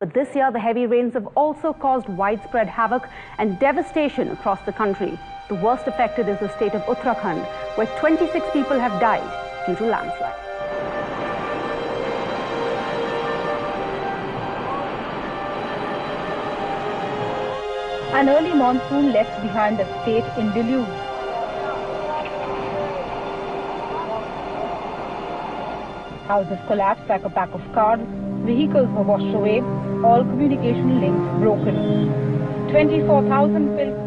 But this year, the heavy rains have also caused widespread havoc and devastation across the country. The worst affected is the state of Uttarakhand, where 26 people have died due to landslide. An early monsoon left behind the state in deluge. Houses collapsed like a pack of cards, vehicles were washed away, all communication links broken. 24,000 pilgrims.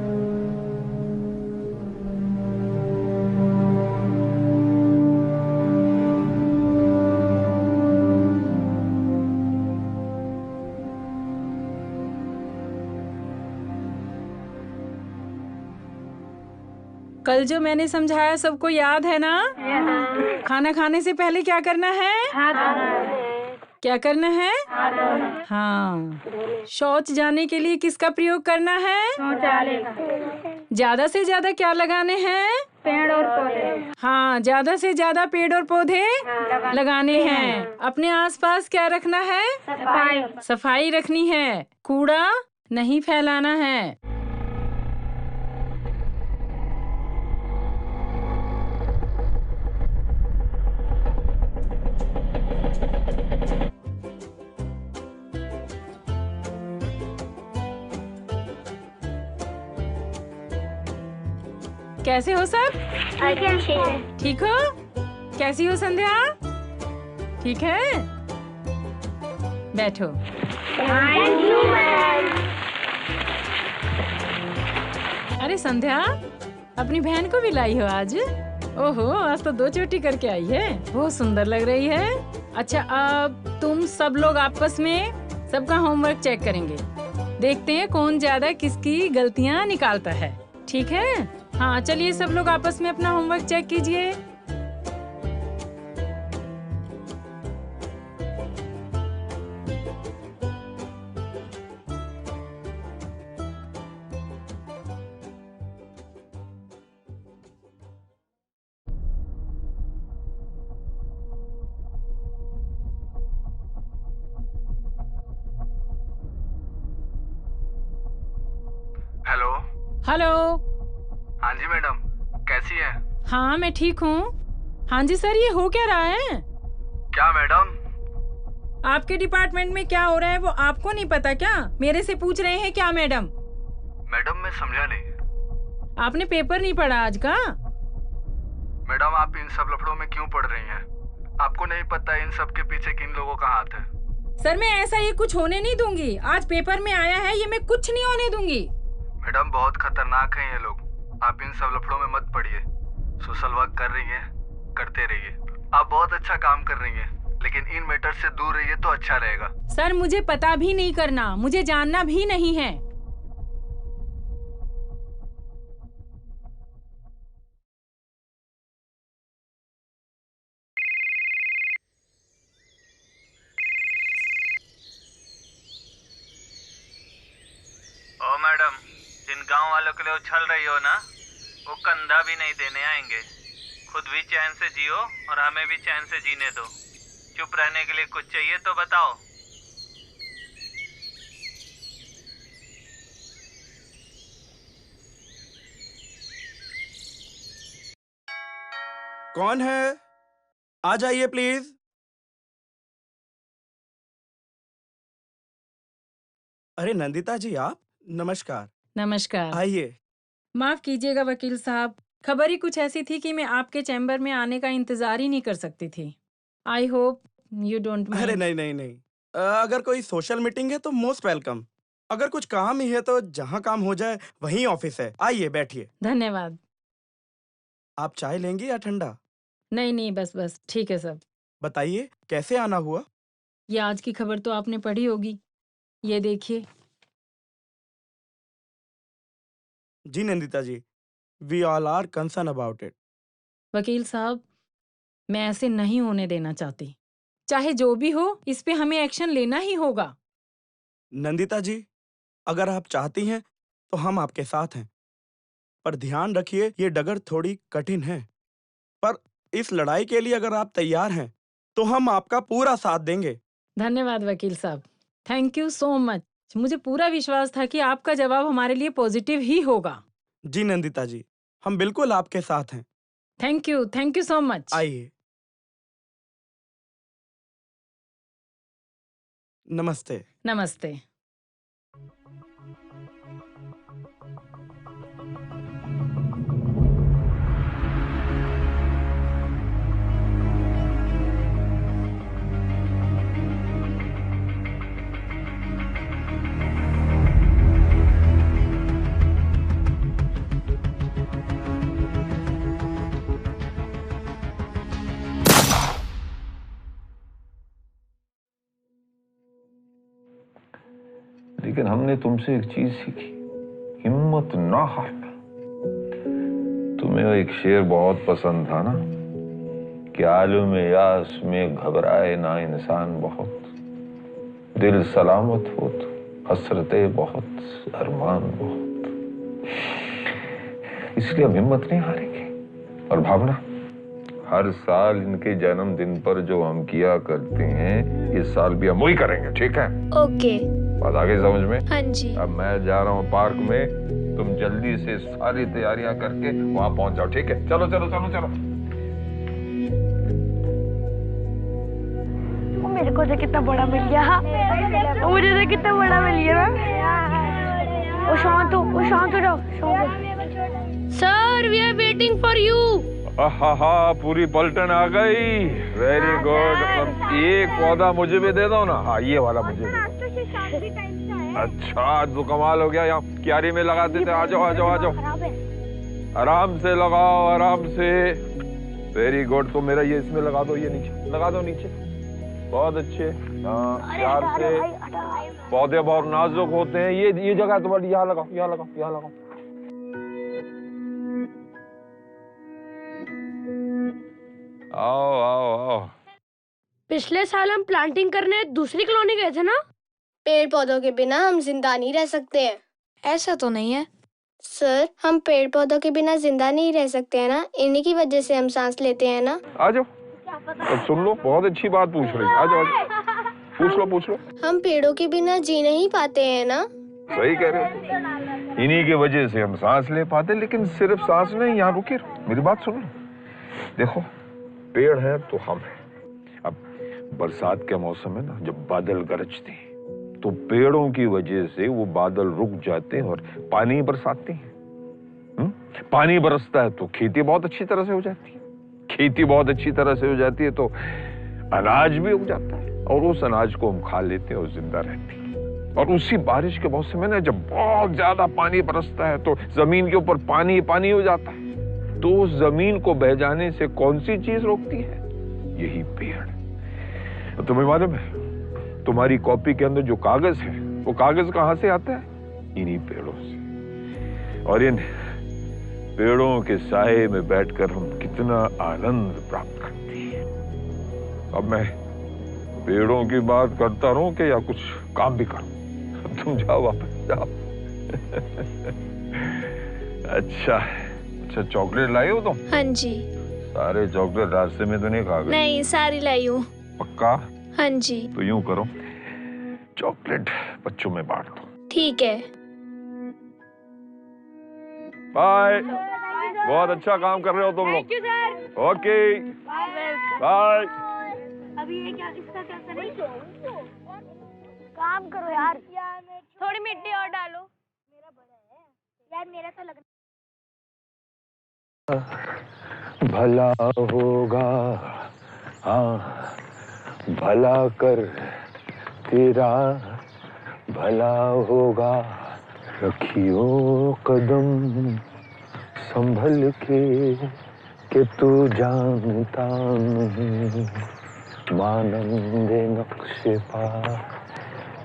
कल जो मैंने समझाया सबको याद है ना? खाना खाने से पहले क्या करना है? क्या करना है? हाँ। शौच जाने के लिए किसका प्रयोग करना है? शौचालय। ज्यादा से ज्यादा क्या लगाने हैं? पेड़ और पौधे। हाँ, ज्यादा से ज्यादा पेड़ और पौधे लगाने हैं। अपने आसपास क्या रखना है? सफाई। सफाई रखनी है। कूड़ा नहीं फैलाना है। कैसे हो सब? ठीक हो? कैसी हो संध्या? ठीक है? बैठो। अरे संध्या, अपनी बहन को भी लाई हो आज? ओहो, आज तो 2 चोटी करके आई है। बहुत सुंदर लग रही है। अच्छा, अब तुम सब लोग आपस में सबका होमवर्क चेक करेंगे। देखते हैं कौन ज्यादा किसकी गलतियां निकालता है। ठीक है? हाँ, चलिए सब लोग आपस में अपना होमवर्क चेक कीजिए। हेलो। हाँ जी मैडम, कैसी हैं? हाँ मैं ठीक हूँ। हाँ जी सर, ये हो क्या रहा है? क्या मैडम? आपके डिपार्टमेंट में क्या हो रहा है वो आपको नहीं पता क्या? मेरे से पूछ रहे हैं क्या मैडम? मैडम मैं समझा नहीं। आपने पेपर नहीं पढ़ा आज का? मैडम आप इन सब लफड़ों में क्यों पड़ रही हैं? आपको नहीं पता इन सब के पीछे किन लोगों का हाथ है? सर मैं ऐसा ये कुछ होने नहीं दूंगी। आज पेपर में आया है, ये मैं कुछ नहीं होने दूंगी। मैडम बहुत खतरनाक हैं ये लोग। आप इन सब लफड़ों में मत पड़िए। सोशल वर्क कर रही हैं, करते रहिए। आप बहुत अच्छा काम कर रही हैं, लेकिन इन मैटर से दूर रहिए तो अच्छा रहेगा। सर मुझे पता भी नहीं करना, मुझे जानना भी नहीं है। ओ मैडम, जिन गांव वालों के लिए उछल रही हो ना, वो कंधा भी नहीं देने आएंगे। खुद भी चैन से जियो और हमें भी चैन से जीने दो। चुप रहने के लिए कुछ चाहिए तो बताओ। कौन है? आ जाइए प्लीज। अरे नंदिता जी, आप? नमस्कार। नमस्कार। आइए। माफ कीजिएगा वकील साहब, खबर ही कुछ ऐसी थी कि मैं आपके चैम्बर में आने का इंतजार ही नहीं कर सकती थी। आई होप यू डोंट अरे माइंड। नहीं नहीं नहीं, अगर कोई सोशल मीटिंग है तो मोस्ट वेलकम। अगर कुछ काम ही है तो जहाँ काम हो जाए वहीं ऑफिस है। आइए बैठिए। धन्यवाद। आप चाय लेंगी या ठंडा? नहीं नहीं, बस बस ठीक है सब। बताइए कैसे आना हुआ? ये आज की खबर तो आपने पढ़ी होगी, ये देखिए। जी Nandita ji, we all are concern about it. वकील साहब, मैं ऐसे नहीं होने देना चाहती। चाहे जो भी हो, इस पे हमें एक्शन लेना ही होगा। नंदिता जी, अगर आप चाहती हैं तो हम आपके साथ हैं, पर ध्यान रखिए ये डगर थोड़ी कठिन है। पर इस लड़ाई के लिए अगर आप तैयार हैं तो हम आपका पूरा साथ देंगे। धन्यवाद वकील साहब, थैंक यू सो मच। मुझे पूरा विश्वास था कि आपका जवाब हमारे लिए पॉजिटिव ही होगा। जी नंदिता जी, हम बिल्कुल आपके साथ हैं। Thank you so much. आइए। नमस्ते। नमस्ते। लेकिन हमने तुमसे एक चीज सीखी, हिम्मत ना हारना। तुम्हें एक शेर बहुत पसंद था ना कि आलम यास में घबराए ना इंसान बहुत, दिल सलामत हो तो हसरते बहुत, अरमान बहुत। इसलिए हम हिम्मत नहीं हारेंगे। और भावना, हर साल इनके जन्मदिन पर जो हम किया करते हैं, इस साल भी हम वही करेंगे, ठीक है? ओके। बात आ गई समझ में? हाँ जी। अब मैं जा रहा हूँ पार्क में, तुम जल्दी से सारी तैयारियां करके वहां पहुंच जाओ, ठीक है? चलो चलो चलो चलो। मेरे को तो कितना बड़ा मिल गया। मुझे तो कितना बड़ा मिल गया ना। वो शांत हो जाओ। Sir, we are waiting for you. हा, पूरी पलटन आ गई। Very good. अब एक पौधा मुझे भी दे दो ना। हाँ, ये वाला मुझे दे दो। अच्छा, तो कमाल हो गया। यहाँ क्यारी में लगा देते। आ जाओ आ जाओ आ जाओ। आराम से लगाओ, आराम से। Very good. तो मेरा ये इसमें लगा दो, ये नीचे लगा दो, नीचे। बहुत अच्छे। हाँ, प्यार से। पौधे बहुत नाजुक होते हैं। ये जगह तुम्हारी, यहाँ लगाओ, यहाँ लगाओ, यहाँ लगाओ। आओ आओ आओ। पिछले साल हम प्लांटिंग करने दूसरी कॉलोनी गए थे ना। पेड़ पौधों के बिना हम जिंदा नहीं रह सकते हैं। ऐसा तो नहीं है सर, हम पेड़ पौधों के बिना जिंदा नहीं रह सकते हैं ना, इन्हीं की वजह से हम सांस लेते हैं ना। आ जाओ, अब सुन लो, बहुत अच्छी बात पूछ रही है। आ जाओ, पूछ लो। हम पेड़ों के बिना जी नहीं पाते हैं ना। सही कह रहे हो। इन्हीं की वजह से हम सांस ले पाते। लेकिन सिर्फ सांस नहीं, यहाँ रुकिए, मेरी बात सुनो। देखो, पेड़ है तो हम हैं। अब बरसात के मौसम में ना, जब बादल गरजते हैं तो पेड़ों की वजह से वो बादल रुक जाते हैं और पानी बरसाते हैं। पानी बरसता है तो खेती बहुत अच्छी तरह से हो जाती है। खेती बहुत अच्छी तरह से हो जाती है तो अनाज भी उग जाता है और उस अनाज को हम खा लेते हैं और जिंदा रहते हैं। और उसी बारिश के मौसम में ना, जब बहुत ज्यादा पानी बरसता है तो जमीन के ऊपर पानी पानी हो जाता है। तो उस जमीन को बह जाने से कौन सी चीज रोकती है? यही पेड़। तुम्हें मालूम है, तुम्हारी कॉपी के अंदर जो कागज है, वो कागज कहां से आता है? इन्हीं पेड़ों से। और इन पेड़ों के साए में बैठकर हम कितना आनंद प्राप्त करते हैं। अब मैं पेड़ों की बात करता रहूं कि या कुछ काम भी करूं? तुम जाओ, वापस जाओ। अच्छा, चॉकलेट लाई हो तुम? हाँ जी। सारे चॉकलेट रास्ते में तो नहीं खा गए? नहीं, सारी लाई हूँ। पक्का? हाँ जी। तो यूं करो, चॉकलेट बच्चों में बांट दो। ठीक है। बाय। बहुत अच्छा काम कर रहे हो तुम लोग। Okay, bye. अभी ये क्या, इसका क्या करें? काम करो यार, थोड़ी मिट्टी और डालो। मेरा बड़ा है यार, मेरा तो लग भला होगा, हाँ भला कर तेरा भला होगा। रखियो कदम संभल के तू जानता नहीं, मानंदे नक्शे पा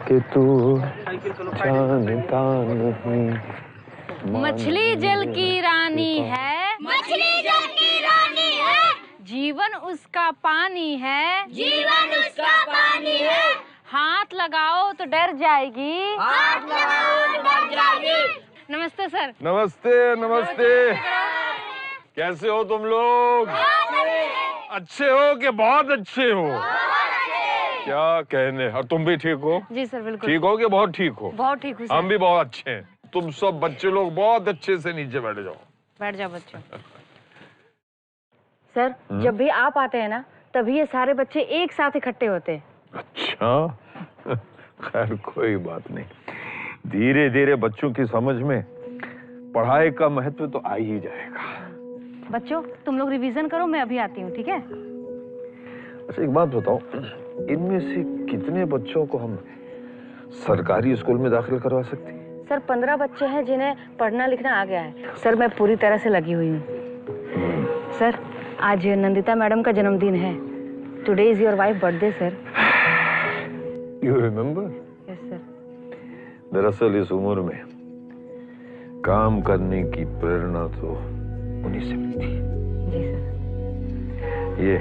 के तू जानता नहीं। मछली जल की रानी है, मछली जल की रानी है, जीवन उसका पानी है, जीवन उसका पानी है। हाथ लगाओ तो डर जाएगी, हाथ लगाओ तो डर जाएगी। नमस्ते सर। नमस्ते नमस्ते। कैसे हो तुम लोग? अच्छे हो कि बहुत अच्छे हो? क्या कहने। और तुम भी ठीक हो? जी सर, बिल्कुल ठीक हो कि बहुत ठीक हो? बहुत ठीक हूँ सर। हम भी बहुत अच्छे हैं। तुम सब बच्चे लोग बहुत अच्छे से नीचे बैठ जाओ। बैठ जाओ बच्चों। सर, जब भी आप आते हैं ना, तभी ये सारे बच्चे एक साथ इकट्ठे होते हैं। अच्छा, खैर कोई बात नहीं। धीरे धीरे बच्चों की समझ में पढ़ाई का महत्व तो आ ही जाएगा। बच्चों, तुम लोग रिवीजन करो, मैं अभी आती हूँ, ठीक है? अच्छा, एक बात बताओ, इनमें से कितने बच्चों को हम सरकारी स्कूल में दाखिल करवा सकते हैं? सर, 15 बच्चे हैं जिन्हें पढ़ना लिखना आ गया है। सर, मैं पूरी तरह से लगी हुई हूँ। सर, आज नंदिता मैडम का जन्मदिन है। Today is your wife birthday sir. You remember? Yes sir. दरअसल इस उम्र में काम करने की प्रेरणा तो उन्हीं से मिलती है। जी सर। ये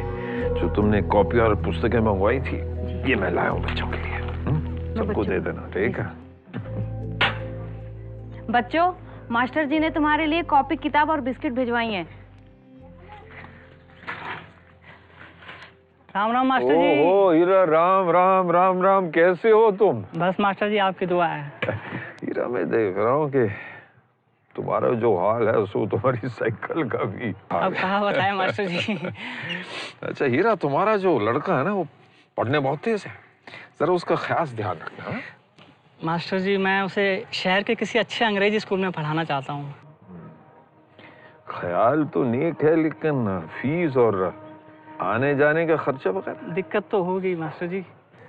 जो तुमने कॉपी और पुस्तकें मंगवाई थी, ये मैं लाया हूँ बच्चों के लिए। सबको दे देना, ठीक है? बच्चों, मास्टर जी ने तुम्हारे लिए कॉपी, किताब और बिस्किट भिजवाई हैं। राम राम मास्टर जी। ओ हीरा, राम राम राम राम। कैसे हो तुम? बस मास्टर जी, आपकी दुआ है। हीरा, मैं देख रहा हूँ कि तुम्हारा जो हाल है सो तुम्हारी साइकिल का भी हाल अब कहाँ बताएं मास्टर जी। अच्छा हीरा, तुम्हारा जो लड़का है ना, वो पढ़ने बहुत तेज है, जरा उसका खास ध्यान रखना। मास्टर जी, मैं उसे शहर के किसी अच्छे अंग्रेजी स्कूल में पढ़ाना चाहता हूँ। ख्याल तो नेक है, लेकिन फीस और आने जाने का खर्चा वगैरह। दिक्कत तो होगी मास्टर जी,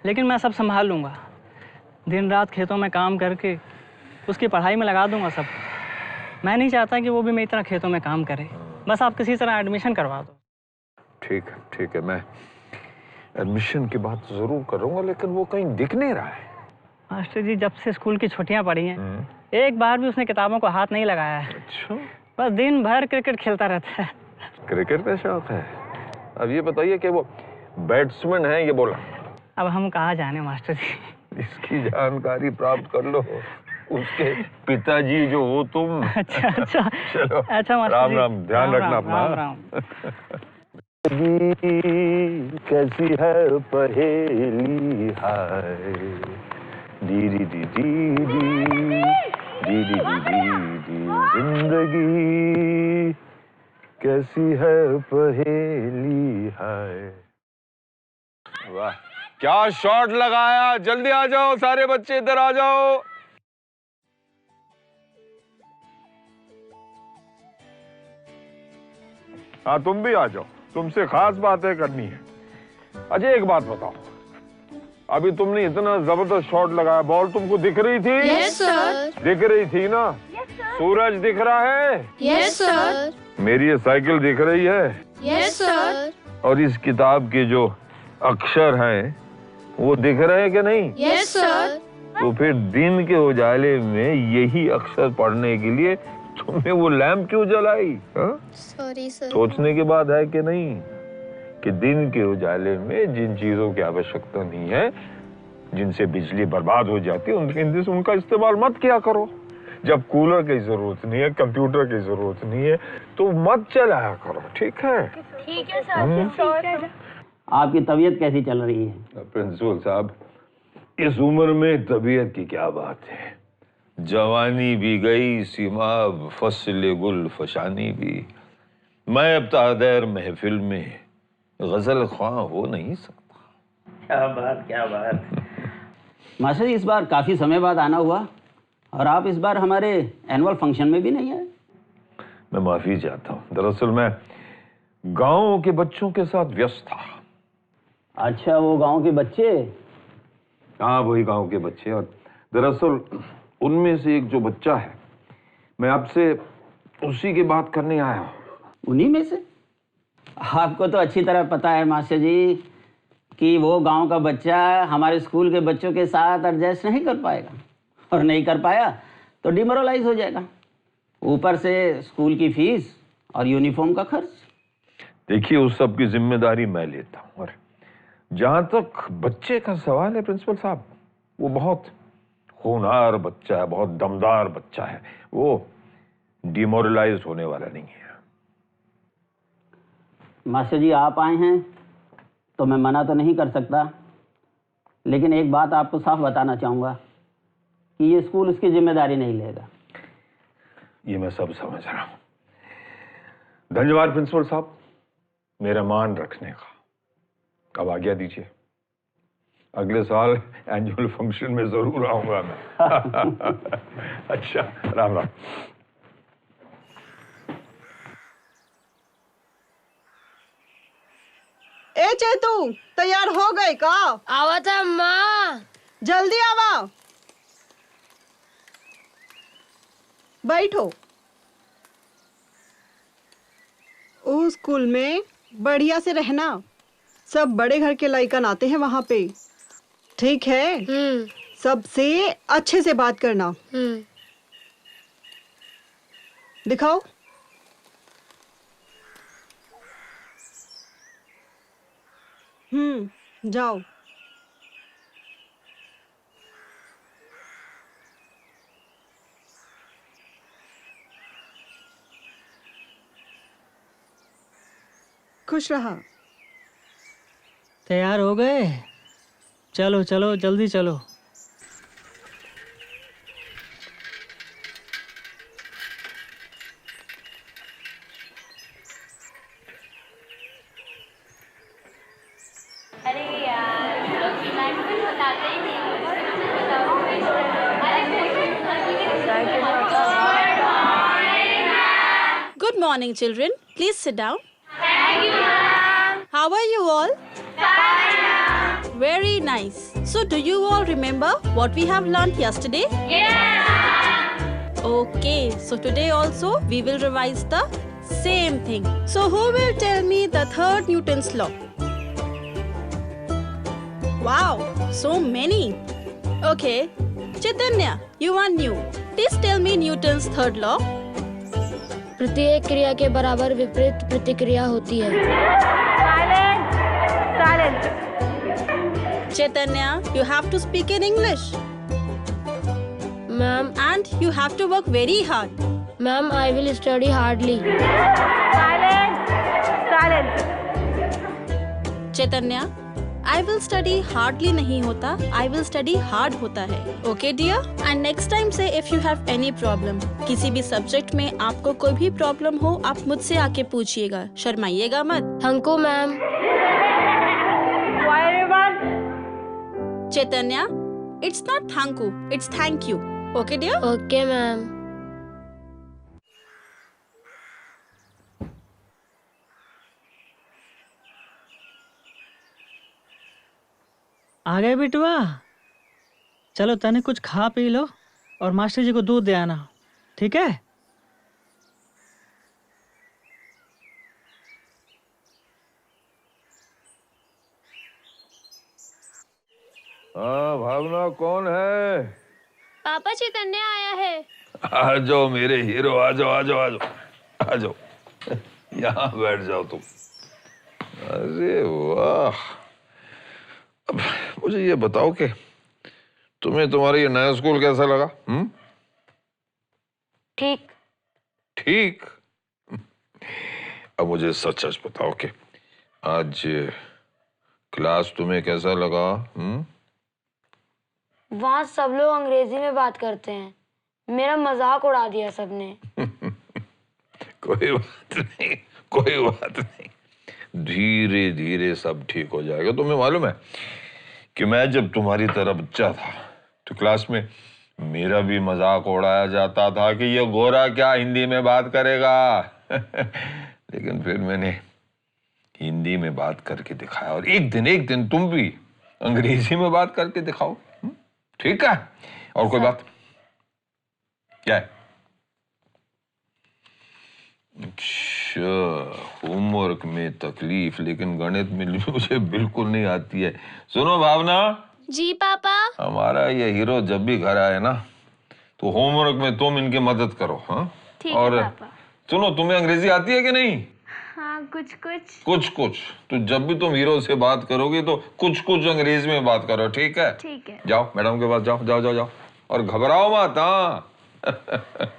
लेकिन मैं सब संभाल लूँगा। दिन रात खेतों में काम करके उसकी पढ़ाई में लगा दूंगा सब। मैं नहीं चाहता कि वो भी मेरी तरह खेतों में काम करे। बस आप किसी तरह एडमिशन करवा दो। ठीक है, ठीक है, मैं एडमिशन की बात जरूर करूँगा, लेकिन वो कहीं दिख नहीं रहा है। मास्टर जी, जब से स्कूल की छुट्टियां पड़ी हैं, एक बार भी उसने किताबों को हाथ नहीं लगाया है। अच्छा। बस दिन भर क्रिकेट खेलता रहता है। क्रिकेट का शौक है? अब ये बताइए कि वो बैट्समैन है, ये बोला। अब हम कहाँ जाने मास्टर जी। इसकी जानकारी प्राप्त कर लो, उसके पिताजी जो हो तुम। अच्छा अच्छा। चलो, अच्छा मास्टर राम जी। राम, ध्यान रखना अपना। राम राम। कैसी है पहेली हाय, दीरी दी दी दी जिंदगी कैसी है पहेली है। वाह क्या शॉट लगाया, जल्दी आ जाओ सारे बच्चे, इधर आ जाओ। हाँ तुम भी आ जाओ, तुमसे खास बातें करनी है। अच्छा एक बात बताओ, अभी तुमने इतना जबरदस्त शॉट लगाया, बॉल तुमको दिख रही थी? Yes sir. दिख रही थी ना? सूरज दिख रहा है? Yes sir. मेरी ये साइकिल दिख रही है? Yes sir. और इस किताब के जो अक्षर हैं वो दिख रहे हैं कि नहीं? Yes sir. तो फिर दिन के उजाले में यही अक्षर पढ़ने के लिए तुमने वो लैंप क्यों जलाई? Sorry sir. सोचने की बात है कि नहीं कि दिन के उजाले में जिन चीजों की आवश्यकता नहीं है, जिनसे बिजली बर्बाद हो जाती है, उनका इस्तेमाल मत किया करो। जब कूलर की जरूरत नहीं है, कंप्यूटर की जरूरत नहीं है, तो मत चलाया करो, ठीक है? ठीक है सर। आपकी तबीयत कैसी चल रही है? प्रिंसिपल साहब, इस उम्र में तबीयत की क्या बात है, जवानी भी गई सीमा, फसले गुल फशानी भी। मैं अब तादेर महफिल में गजल ख्वां हो नहीं सकता। क्या बात, क्या बात। मास्टर जी, इस बार काफी समय बाद आना हुआ और आप इस बार हमारे एनुअल फंक्शन में भी नहीं आए। मैं माफी चाहता हूँ, दरअसल मैं गांव के बच्चों के साथ व्यस्त था। अच्छा, वो गांव के बच्चे? हाँ वही गांव के बच्चे, और दरअसल उनमें से एक जो बच्चा है, मैं आपसे उसी की बात करने आया हूँ। उन्हीं में से? आपको तो अच्छी तरह पता है मास्टर जी कि वो गांव का बच्चा हमारे स्कूल के बच्चों के साथ एडजस्ट नहीं कर पाएगा, और नहीं कर पाया तो डिमोरलाइज हो जाएगा। ऊपर से स्कूल की फीस और यूनिफॉर्म का खर्च। देखिए उस सब की जिम्मेदारी मैं लेता हूँ, और जहां तक बच्चे का सवाल है प्रिंसिपल साहब, वो बहुत होनहार बच्चा है, बहुत दमदार बच्चा है, वो डिमोरलाइज होने वाला नहीं है। मास्टर जी आप आए हैं तो मैं मना तो नहीं कर सकता, लेकिन एक बात आपको साफ बताना चाहूँगा कि ये स्कूल उसकी जिम्मेदारी नहीं लेगा। ये मैं सब समझ रहा हूँ। धन्यवाद प्रिंसिपल साहब मेरा मान रखने का। अब आज्ञा दीजिए, अगले साल एनुअल फंक्शन में जरूर आऊंगा मैं। अच्छा, राम राम। ए चेतू, तैयार हो गए का? आवा था माँ। जल्दी आवा। बैठो। ओ स्कूल में बढ़िया से रहना, सब बड़े घर के लड़कन आते हैं वहाँ पे, ठीक है? सबसे अच्छे से बात करना। दिखाओ। जाओ। खुश रहा। तैयार हो गए? चलो चलो जल्दी चलो। Good morning, children. Please sit down. Thank you, ma'am. How are you all? Fine, ma'am. Very nice. So, do you all remember what we have learnt yesterday? Yes. Okay. So, today also we will revise the same thing. So, who will tell me the third Newton's law? Wow, so many. Okay. Chaitanya, you are new. Please tell me Newton's third law. प्रत्येक क्रिया के बराबर विपरीत प्रतिक्रिया होती है। Silence. Chaitanya, you have to speak in English. Ma'am. And you have to work very hard. Ma'am, I will study hardly. Silence. Chaitanya, I will study hardly नहीं होता, I will study hard होता है. Okay dear? And next time से if you have any problem, किसी भी subject में आपको कोई भी प्रॉब्लम हो, आप मुझसे आके पूछिएगा, शर्माइएगा मत. Thank you ma'am. Chaitanya, it's not thank you, it's thank you. Okay dear? Okay ma'am. आ गए बिटुआ? चलो तने कुछ खा पी लो और मास्टर जी को दूध दे आना, ठीक है? हाँ भावना, कौन है? पापा, चैतन्य आया है. आ जाओ मेरे हीरो, आ जाओ आ जाओ आ जाओ आ जाओ, यहाँ बैठ जाओ तुम. अरे वाह. अब मुझे ये बताओ कि तुम्हें तुम्हारा ये नया स्कूल कैसा लगा? ठीक. ठीक? अब मुझे सच सच बताओ कि आज क्लास तुम्हें कैसा लगा? वहाँ सब लोग अंग्रेजी में बात करते हैं, मेरा मजाक उड़ा दिया सबने. कोई बात नहीं, कोई बात नहीं, धीरे धीरे सब ठीक हो जाएगा. तुम्हें मालूम है कि मैं जब तुम्हारी तरह बच्चा था तो क्लास में मेरा भी मजाक उड़ाया जाता था कि ये गोरा क्या हिंदी में बात करेगा. लेकिन फिर मैंने हिंदी में बात करके दिखाया और एक दिन तुम भी अंग्रेजी में बात करके दिखाओ. ठीक है? और कोई बात? क्या है? अच्छा, होमवर्क में तकलीफ, लेकिन गणित में मुझे बिल्कुल नहीं आती है. सुनो भावना. जी पापा. हमारा ये हीरो जब भी घर आए ना तो होमवर्क में तुम इनकी मदद करो. हाँ? ठीक और है पापा. सुनो, तुम्हें अंग्रेजी आती है कि नहीं? हाँ, कुछ कुछ. कुछ कुछ. तो जब भी तुम हीरो से बात करोगे तो कुछ कुछ अंग्रेजी में बात करो. ठीक है? ठीक है. जाओ मैडम के पास, जाओ जाओ जाओ जाओ, और घबराओ मत. हाँ.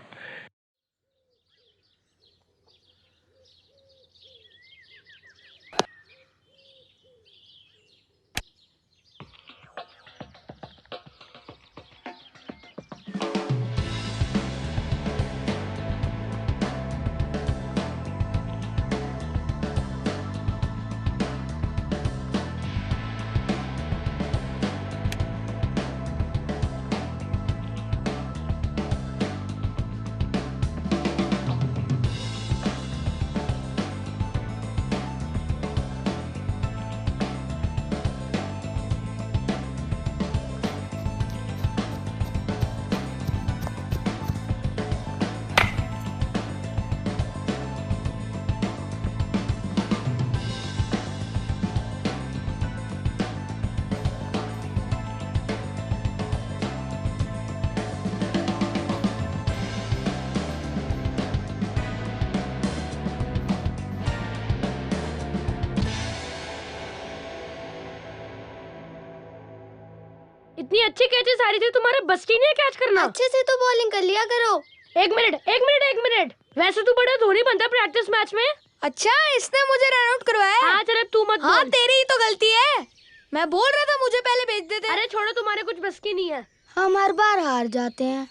इतनी अच्छी कैचेस आ रही थी, तुम्हारे बस की नहीं है कैच करना. अच्छे से तो बॉलिंग कर लिया करो. एक मिनट. वैसे तू बड़ा धोनी बनता प्रैक्टिस मैच में. अच्छा, इसने मुझे रन आउट करवाया. हाँ चलो, तू मत हाँ, बोल. तेरी ही तो गलती है. मैं बोल रहा था मुझे पहले भेज देते. अरे छोड़ो, तुम्हारे कुछ बस की नहीं है. हम हर बार हार जाते हैं.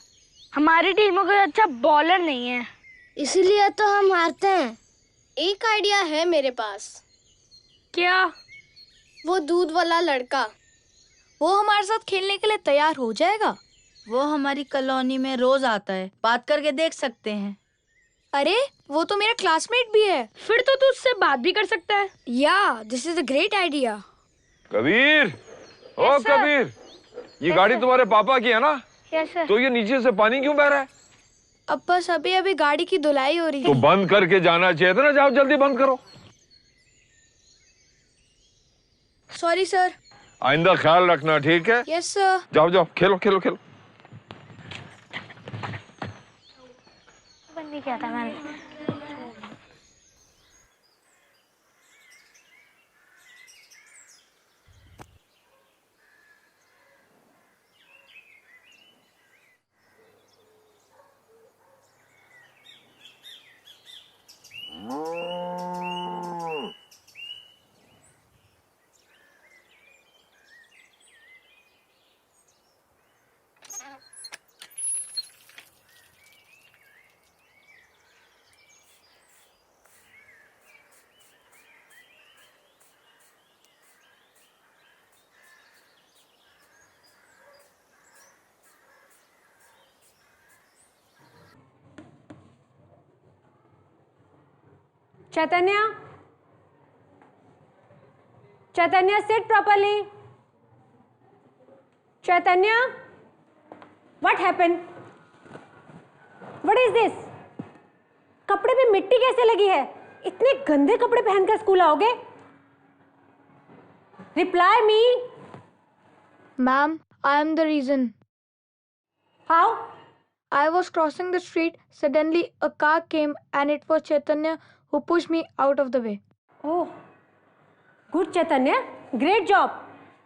हमारी टीम में कोई अच्छा बॉलर नहीं है, इसीलिए तो हम हारते हैं. एक आइडिया है मेरे पास. क्या? वो दूध वाला लड़का, वो हमारे साथ खेलने के लिए तैयार हो जाएगा. वो हमारी कॉलोनी में रोज आता है, बात करके देख सकते हैं. अरे, वो तो मेरा क्लासमेट भी है. फिर तो तू उससे बात भी कर सकता है. Yeah, this is a great idea. Kabir, ओ कबीर, ये गाड़ी तुम्हारे पापा की है ना? Yes sir. तो ये नीचे से पानी क्यों बह रहा है? अब बस अभी गाड़ी की धुलाई हो रही तो है. बंद करके जाना चाहिए था ना. जाओ जल्दी बंद करो. Sorry sir. आइंदा ख्याल रखना, ठीक है? Yes sir. जाओ जाओ, खेलो खेलो खेलो. बंद किया था मैंने. Chaitanya? Chaitanya, sit properly. Chaitanya? What happened? What is this? कपड़े पे मिट्टी कैसे लगी है? इतने गंदे कपड़े पहनकर स्कूल आओगे? Reply me. Ma'am, I am the reason. How? I was crossing the street. Suddenly, a car came and it was Chaitanya who pushed me out of the way. Oh, good Chaitanya. Great job.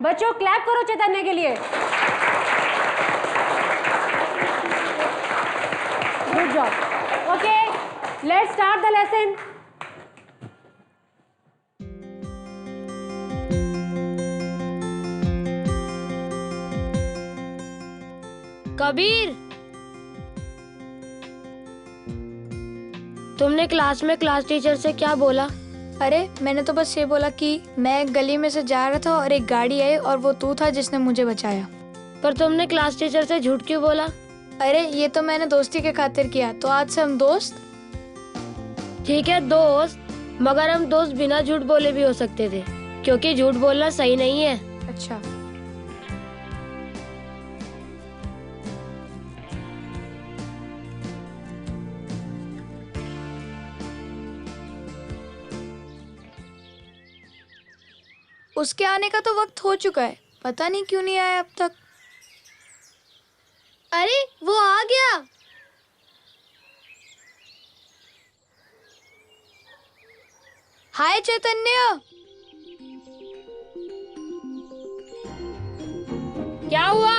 बच्चों clap करो चैतन्य के लिए. Good job. Okay, let's start the lesson. Kabir, तुमने class में class teacher से क्या बोला? अरे मैंने तो बस ये बोला कि मैं गली में से जा रहा था और एक गाड़ी आई और वो तू था जिसने मुझे बचाया। पर तुमने क्लास टीचर से झूठ क्यों बोला? अरे ये तो मैंने दोस्ती के खातिर किया, तो आज से हम दोस्त। ठीक है दोस्त, मगर हम दोस्त बिना झूठ बोले भी हो सकते थे, क्योंकि झूठ बोलना सही नहीं है। अच्छा। उसके आने का तो वक्त हो चुका है, पता नहीं क्यों नहीं आया अब तक। अरे वो आ गया। हाय चैतन्य। क्या हुआ?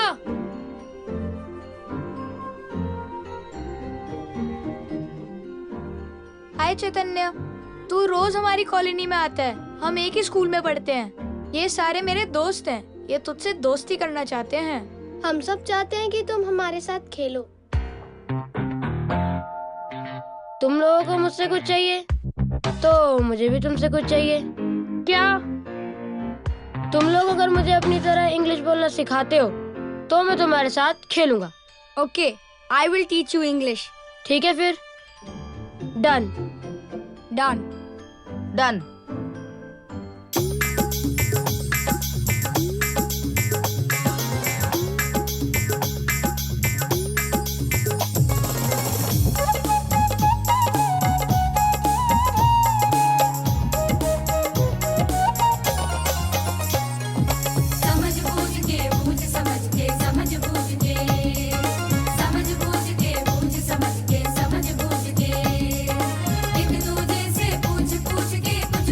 हाय चैतन्य, तू रोज हमारी कॉलोनी में आता है, हम एक ही स्कूल में पढ़ते हैं। ये सारे मेरे दोस्त हैं, ये तुझसे दोस्ती करना चाहते हैं। हम सब चाहते हैं कि तुम हमारे साथ खेलो। तुम लोगों को मुझसे कुछ चाहिए तो मुझे भी तुमसे कुछ चाहिए। क्या? तुम लोग अगर मुझे अपनी तरह इंग्लिश बोलना सिखाते हो तो मैं तुम्हारे साथ खेलूंगा। Okay, I will teach you English. ठीक है फिर, डन। डन। डन। समझ बूझ के एक दूजे से पूछ पूछ के कुछ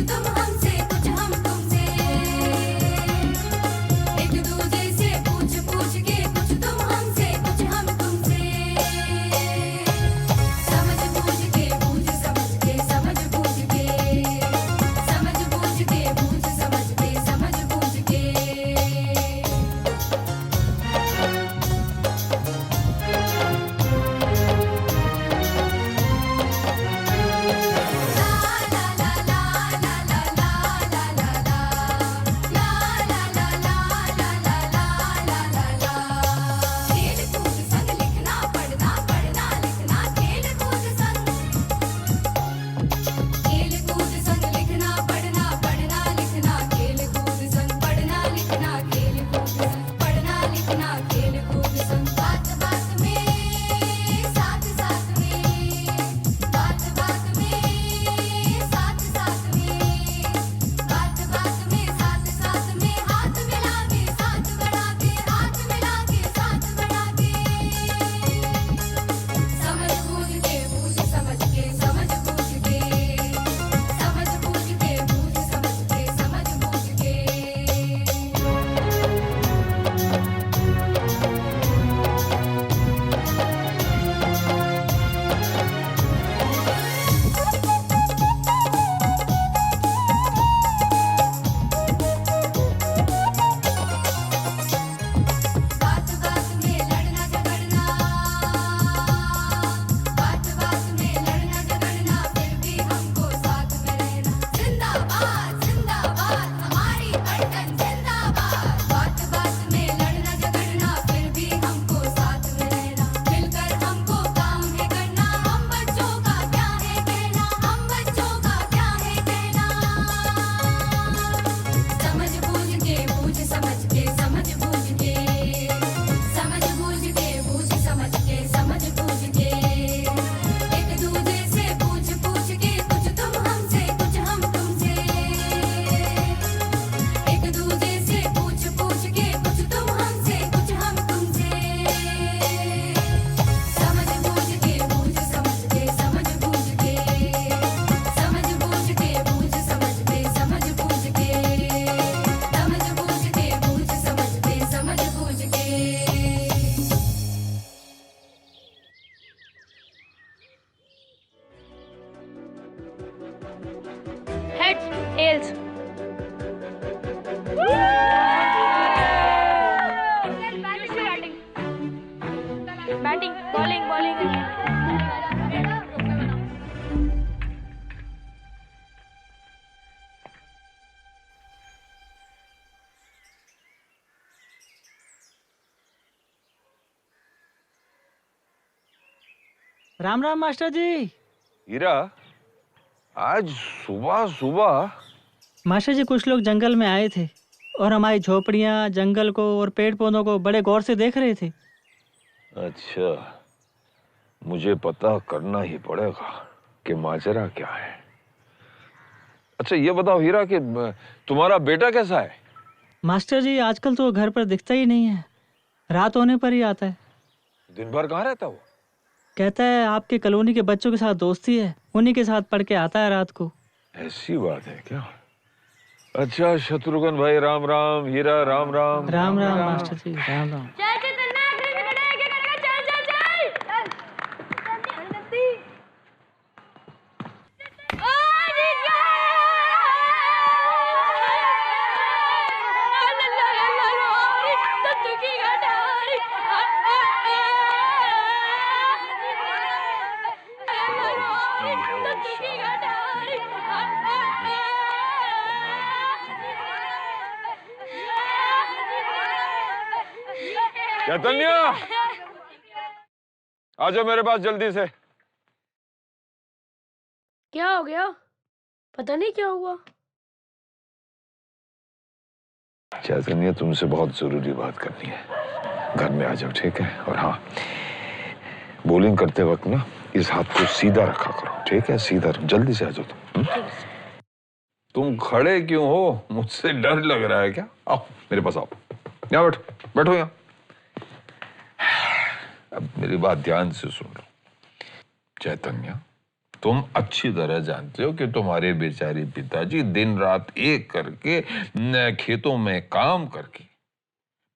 Heads, tails. Batting, bowling, Ram Ram master ji. Hira, आज सुबह सुबह मास्टर जी कुछ लोग जंगल में आए थे और हमारी झोपड़ियाँ, जंगल को और पेड़ पौधों को बड़े गौर से देख रहे थे। अच्छा, मुझे पता करना ही पड़ेगा कि माजरा क्या है। अच्छा ये बताओ हीरा कि तुम्हारा बेटा कैसा है? मास्टर जी आजकल तो वो घर पर दिखता ही नहीं है, रात होने पर ही आता है। दिन भर कहाँ रहता वो? कहता है आपके कॉलोनी के बच्चों के साथ दोस्ती है, उन्हीं के साथ पढ़ के आता है रात को। ऐसी बात है क्या? अच्छा शत्रुघ्न भाई राम राम। हीरा राम राम। राम राम मास्टर जी, राम राम। चैतन्य, आ जाओ मेरे पास जल्दी से। क्या हो गया? पता नहीं क्या हुआ। चैतन्य तुमसे बहुत जरूरी बात करनी है, घर में आ जाओ ठीक है? और हाँ, बॉलिंग करते वक्त ना इस हाथ को सीधा रखा करो ठीक है? सीधा, जल्दी से आ जाओ तुम। तुम खड़े क्यों हो? मुझसे डर लग रहा है क्या? आओ मेरे पास आओ, यहाँ बैठो, बैठो यहाँ। अब मेरी बात ध्यान से सुन लो। चैतन्य, तुम अच्छी तरह जानते हो कि तुम्हारे बेचारे पिताजी दिन रात एक करके खेतों में काम करके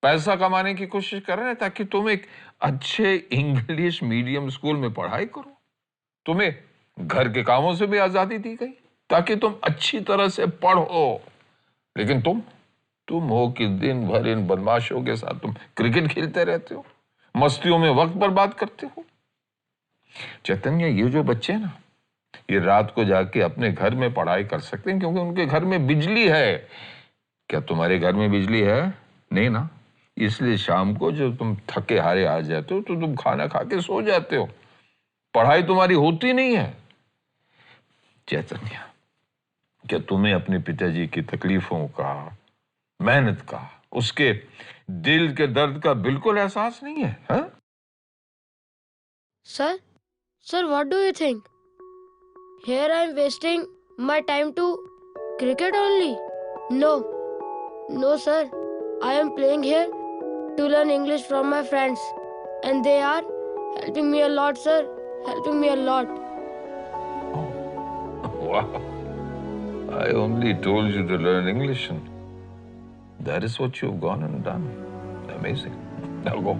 पैसा कमाने की कोशिश कर रहे हैं ताकि तुम एक अच्छे इंग्लिश मीडियम स्कूल में पढ़ाई करो। तुम्हें घर के कामों से भी आजादी दी गई ताकि तुम अच्छी तरह से पढ़ो। लेकिन तुम हो कि दिन भर इन बदमाशों के साथ तुम क्रिकेट खेलते रहते हो, मस्तियों में वक्त बर्बाद करते हो। चैतन्य, ये जो बच्चे हैं ना, ये रात को जाके अपने घर में पढ़ाई कर सकते हैं क्योंकि उनके घर में बिजली है। क्या तुम्हारे घर में बिजली है? नहीं ना? इसलिए शाम को जब तुम थके हारे आ जाते हो तो तुम खाना खा के सो जाते हो, पढ़ाई तुम्हारी होती नहीं है। चैतन्य, क्या तुम्हें अपने पिताजी की तकलीफों का, मेहनत का, उसके दिल के दर्द का बिल्कुल एहसास नहीं है? हा? Sir, what do you think? Here I am wasting my time to cricket only. No, sir. I am playing here to learn English from my friends, and they are helping me a lot, sir. Helping me a lot. Wow. I only told you to learn English, and that is what you've gone and done. Amazing. Now go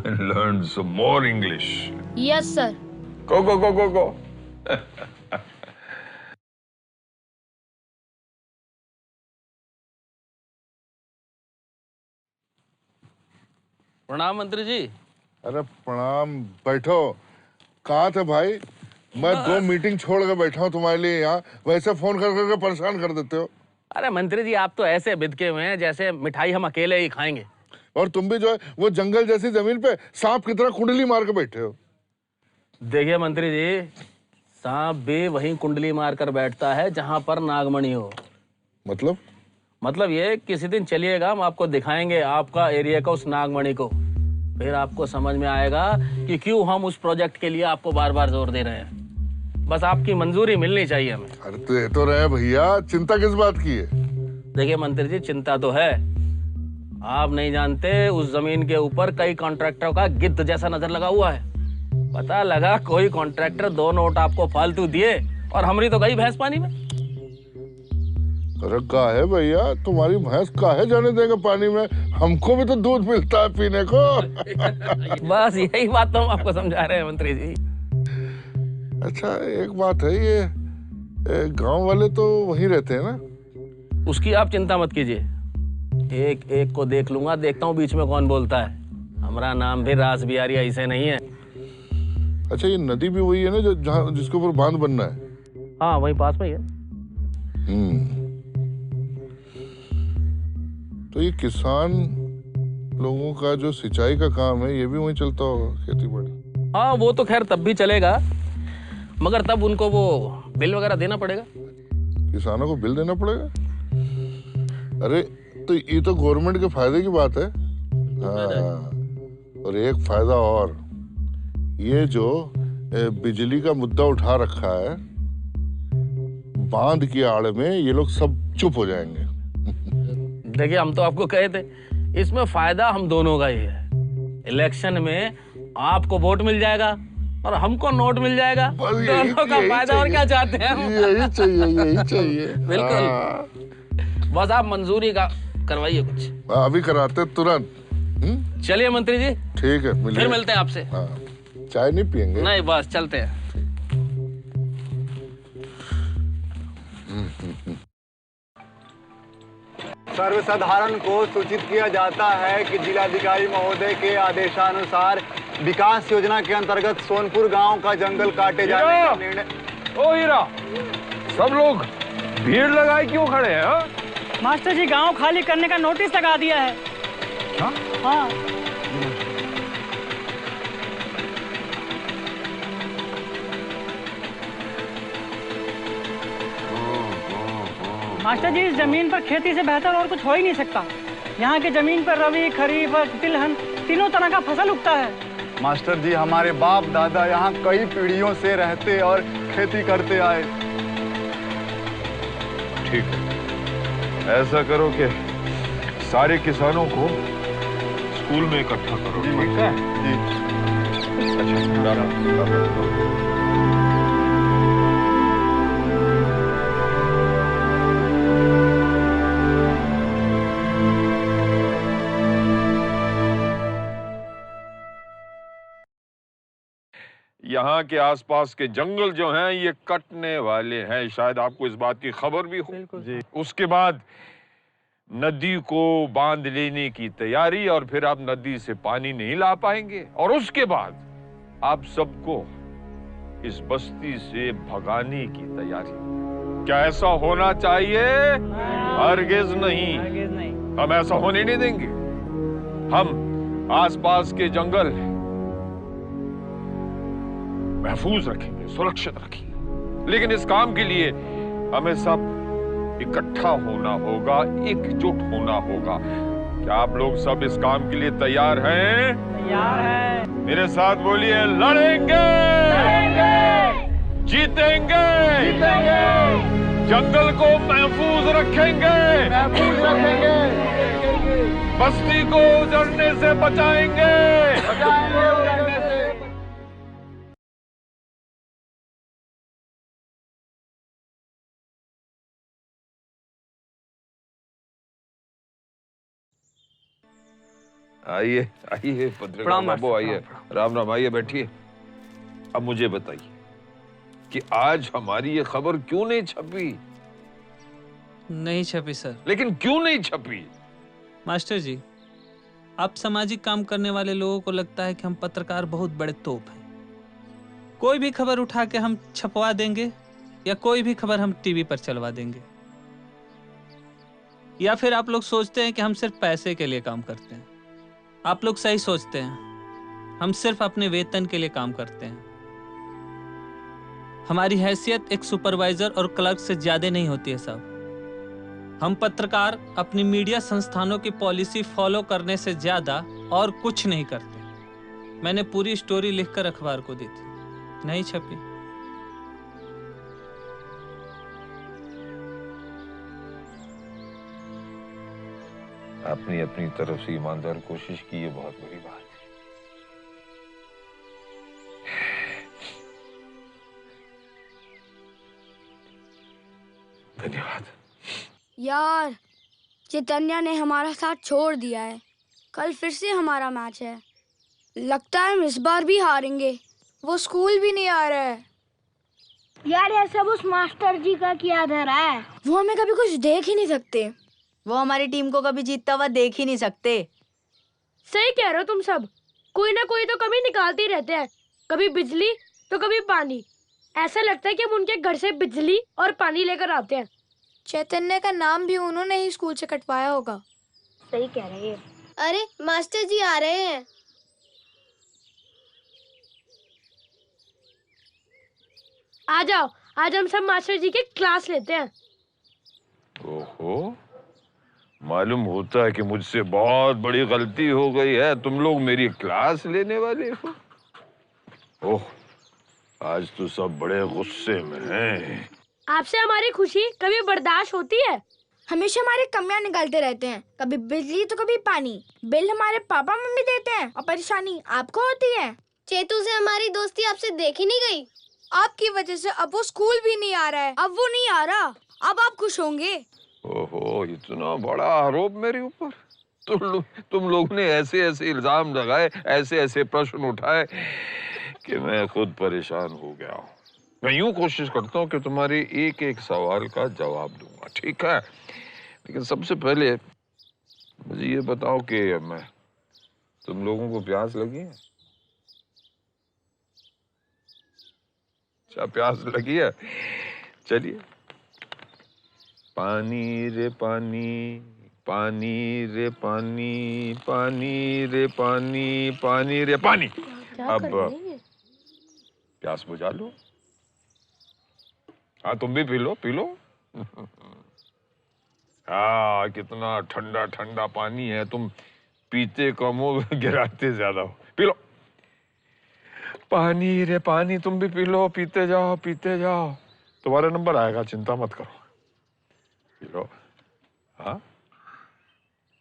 and learn some more English. Yes, sir. Go. प्रणाम मंत्री जी। अरे प्रणाम, बैठो। कहाँ थे भाई? मैं 2 meeting छोड़ के बैठा हूँ तुम्हारे लिए यहाँ, वैसे फोन कर करके परेशान कर देते हो। अरे मंत्री जी, आप तो ऐसे बिदके हुए हैं जैसे मिठाई हम अकेले ही खाएंगे। और तुम भी जो है वो जंगल जैसी जमीन पे सांप की तरह कुंडली मार के बैठे हो। देखिए मंत्री जी, सांप भी वहीं कुंडली मार कर बैठता है जहाँ पर नागमणि हो। मतलब ये किसी दिन चलिएगा, हम आपको दिखाएंगे आपका एरिया का उस नागमणि को, फिर आपको समझ में आएगा कि क्यों हम उस प्रोजेक्ट के लिए आपको बार बार जोर दे रहे हैं। बस आपकी मंजूरी मिलनी चाहिए हमें। अरे दे तो रहे भैया, चिंता किस बात की है? देखिए मंत्री जी, चिंता तो है। आप नहीं जानते, उस जमीन के ऊपर कई कॉन्ट्रैक्टरों का गिद्ध जैसा नजर लगा हुआ है। पता लगा कोई कॉन्ट्रैक्टर 2 नोट आपको फालतू दिए और हमारी तो गई भैंस पानी में। अरे काहे भैया, तुम्हारी भैंस काहे जाने देंगे पानी में, हमको भी तो दूध मिलता है पीने को। बस यही बात तो हम आपको समझा रहे हैं मंत्री जी। अच्छा एक बात है, ये गांव वाले तो वहीं रहते हैं ना? उसकी आप चिंता मत कीजिए, एक एक को देख लूंगा, देखता हूँ बीच में कौन बोलता है। हमारा नाम भी रास बिहारी ऐसे नहीं है। अच्छा ये नदी भी वही है ना जो जहाँ जिसके ऊपर बांध बनना है? हाँ वही पास में ही है। तो ये किसान लोगों का जो सिंचाई का काम है ये भी वहीं चलता होगा, खेती बाड़ी? हाँ वो तो खैर तब भी चलेगा, मगर तब उनको वो बिल वगैरह देना पड़ेगा। किसानों को बिल देना पड़ेगा? अरे तो ये तो गवर्नमेंट के फायदे की बात है। हाँ, और एक फायदा और, ये जो बिजली का मुद्दा उठा रखा है, बांध की आड़ में ये लोग सब चुप हो जाएंगे। देखिए हम तो आपको कहे थे, इसमें फायदा हम दोनों का ही है। इलेक्शन में आपको वोट मिल जाएगा और हमको नोट मिल जाएगा, दोनों का फायदा। और क्या चाहते हैं हम? यही चाहिए, यही चाहिए। बिल्कुल। बस आप मंजूरी का करवाइए कुछ। अभी कराते तुरंत। चलिए मंत्री जी, ठीक है, फिर मिलते हैं आपसे। हाँ, चाय नहीं पियेंगे? नहीं बस चलते हैं। सर्वसाधारण को सूचित किया जाता है कि जिलाधिकारी महोदय के आदेशानुसार विकास योजना के अंतर्गत सोनपुर गांव का जंगल काटे जाने का निर्णय। ओ हीरा, सब लोग भीड़ लगाए क्यों खड़े हैं? हा? मास्टर जी गांव खाली करने का नोटिस लगा दिया है। हाँ? हाँ। मास्टर जी इस जमीन पर खेती से बेहतर और कुछ हो ही नहीं सकता। यहाँ की जमीन पर रबी, खरीफ और तिलहन तीनों तरह का फसल उगता है। मास्टर जी हमारे बाप दादा यहाँ कई पीढ़ियों से रहते और खेती करते आए। ठीक है, ऐसा करो कि सारे किसानों को स्कूल में इकट्ठा करो। ठीक है जी। अच्छा यहाँ के आसपास के जंगल जो हैं ये कटने वाले हैं, शायद आपको इस बात की खबर भी हो। जी। उसके बाद नदी को बांध लेने की तैयारी, और फिर आप नदी से पानी नहीं ला पाएंगे, और उसके बाद आप सबको इस बस्ती से भगाने की तैयारी। क्या ऐसा होना चाहिए? हरगिज नहीं, हम ऐसा होने नहीं देंगे। हम आसपास के जंगल महफूज रखेंगे, सुरक्षित रखेंगे, लेकिन इस काम के लिए हमें सब इकट्ठा होना होगा, एकजुट होना होगा। क्या आप लोग सब इस काम के लिए तैयार हैं? तैयार हैं। मेरे साथ बोलिए, लड़ेंगे, जीतेंगे, जंगल को महफूज रखेंगे, बस्ती को उजड़ने से बचाएंगे। आइए आइए पत्रकार बाबू, आइए। राम राम, आइए बैठिए। अब मुझे बताइए कि आज हमारी ये खबर क्यों नहीं छपी? नहीं छपी सर। लेकिन क्यों नहीं छपी? मास्टर जी, आप सामाजिक काम करने वाले लोगों को लगता है कि हम पत्रकार बहुत बड़े तोप हैं। कोई भी खबर उठा के हम छपवा देंगे, या कोई भी खबर हम टीवी पर चलवा देंगे, या फिर आप लोग सोचते हैं कि हम सिर्फ पैसे के लिए काम करते हैं। आप लोग सही सोचते हैं, हम सिर्फ अपने वेतन के लिए काम करते हैं। हमारी हैसियत एक सुपरवाइजर और क्लर्क से ज्यादा नहीं होती है साहब। हम पत्रकार अपनी मीडिया संस्थानों की पॉलिसी फॉलो करने से ज्यादा और कुछ नहीं करते। मैंने पूरी स्टोरी लिखकर अखबार को दी थी, नहीं छपी। आपने अपनी तरफ से ईमानदार कोशिश की, ये बहुत बड़ी बात है। धन्यवाद। यार, चैतन्य ने हमारा साथ छोड़ दिया है। कल फिर से हमारा मैच है। लगता है हम इस बार भी हारेंगे। वो स्कूल भी नहीं आ रहा है। यार, ये सब उस मास्टर जी का किया धरा है। वो हमें कभी कुछ देख ही नहीं सकते। वो हमारी टीम को कभी जीतता हुआ देख ही नहीं सकते। सही कह रहे हो तुम सब। कोई ना कोई तो कमी निकालते ही रहते हैं। कभी बिजली तो कभी पानी। ऐसा लगता है कि हम उनके घर से बिजली और पानी लेकर आते हैं। चैतन्य का नाम भी उन्होंने ही स्कूल से कटवाया होगा। सही कह रहे हैं। अरे मास्टर जी आ रहे हैं। आ जाओ, आज हम सब मास्टर जी की क्लास लेते हैं। ओहो, मालूम होता है कि मुझसे बहुत बड़ी गलती हो गई है। तुम लोग मेरी क्लास लेने वाले हो। ओह, आज तो सब बड़े गुस्से में हैं। आपसे हमारी खुशी कभी बर्दाश्त होती है? हमेशा हमारे कमियां निकालते रहते हैं। कभी बिजली तो कभी पानी। बिल हमारे पापा मम्मी देते हैं और परेशानी आपको होती है। चेतू से हमारी दोस्ती आपसे देखी नहीं गई। आपकी वजह से अब वो स्कूल भी नहीं आ रहा है। अब वो नहीं आ रहा, अब आप खुश होंगे। ओहो, इतना बड़ा आरोप मेरे ऊपर। तुम लोगों ने ऐसे ऐसे इल्जाम लगाए, ऐसे ऐसे प्रश्न उठाए कि मैं खुद परेशान हो गया हूँ। मैं यूं कोशिश करता हूँ कि तुम्हारे एक एक सवाल का जवाब दूंगा, ठीक है? लेकिन सबसे पहले मुझे ये बताओ कि तुम लोगों को प्यास लगी है? अच्छा, प्यास लगी है। चलिए, पानी रे पानी, पानी रे पानी, पानी रे पानी, पानी रे पानी। अब प्यास बुझा लो। हाँ, तुम भी पी लो, पी लो। हाँ, कितना ठंडा ठंडा पानी है। तुम पीते कम हो, गिराते ज्यादा हो। पी लो पानी रे पानी, तुम भी पी लो। पीते जाओ, पीते जाओ। तुम्हारा नंबर आएगा, चिंता मत करो। P low. हाँ,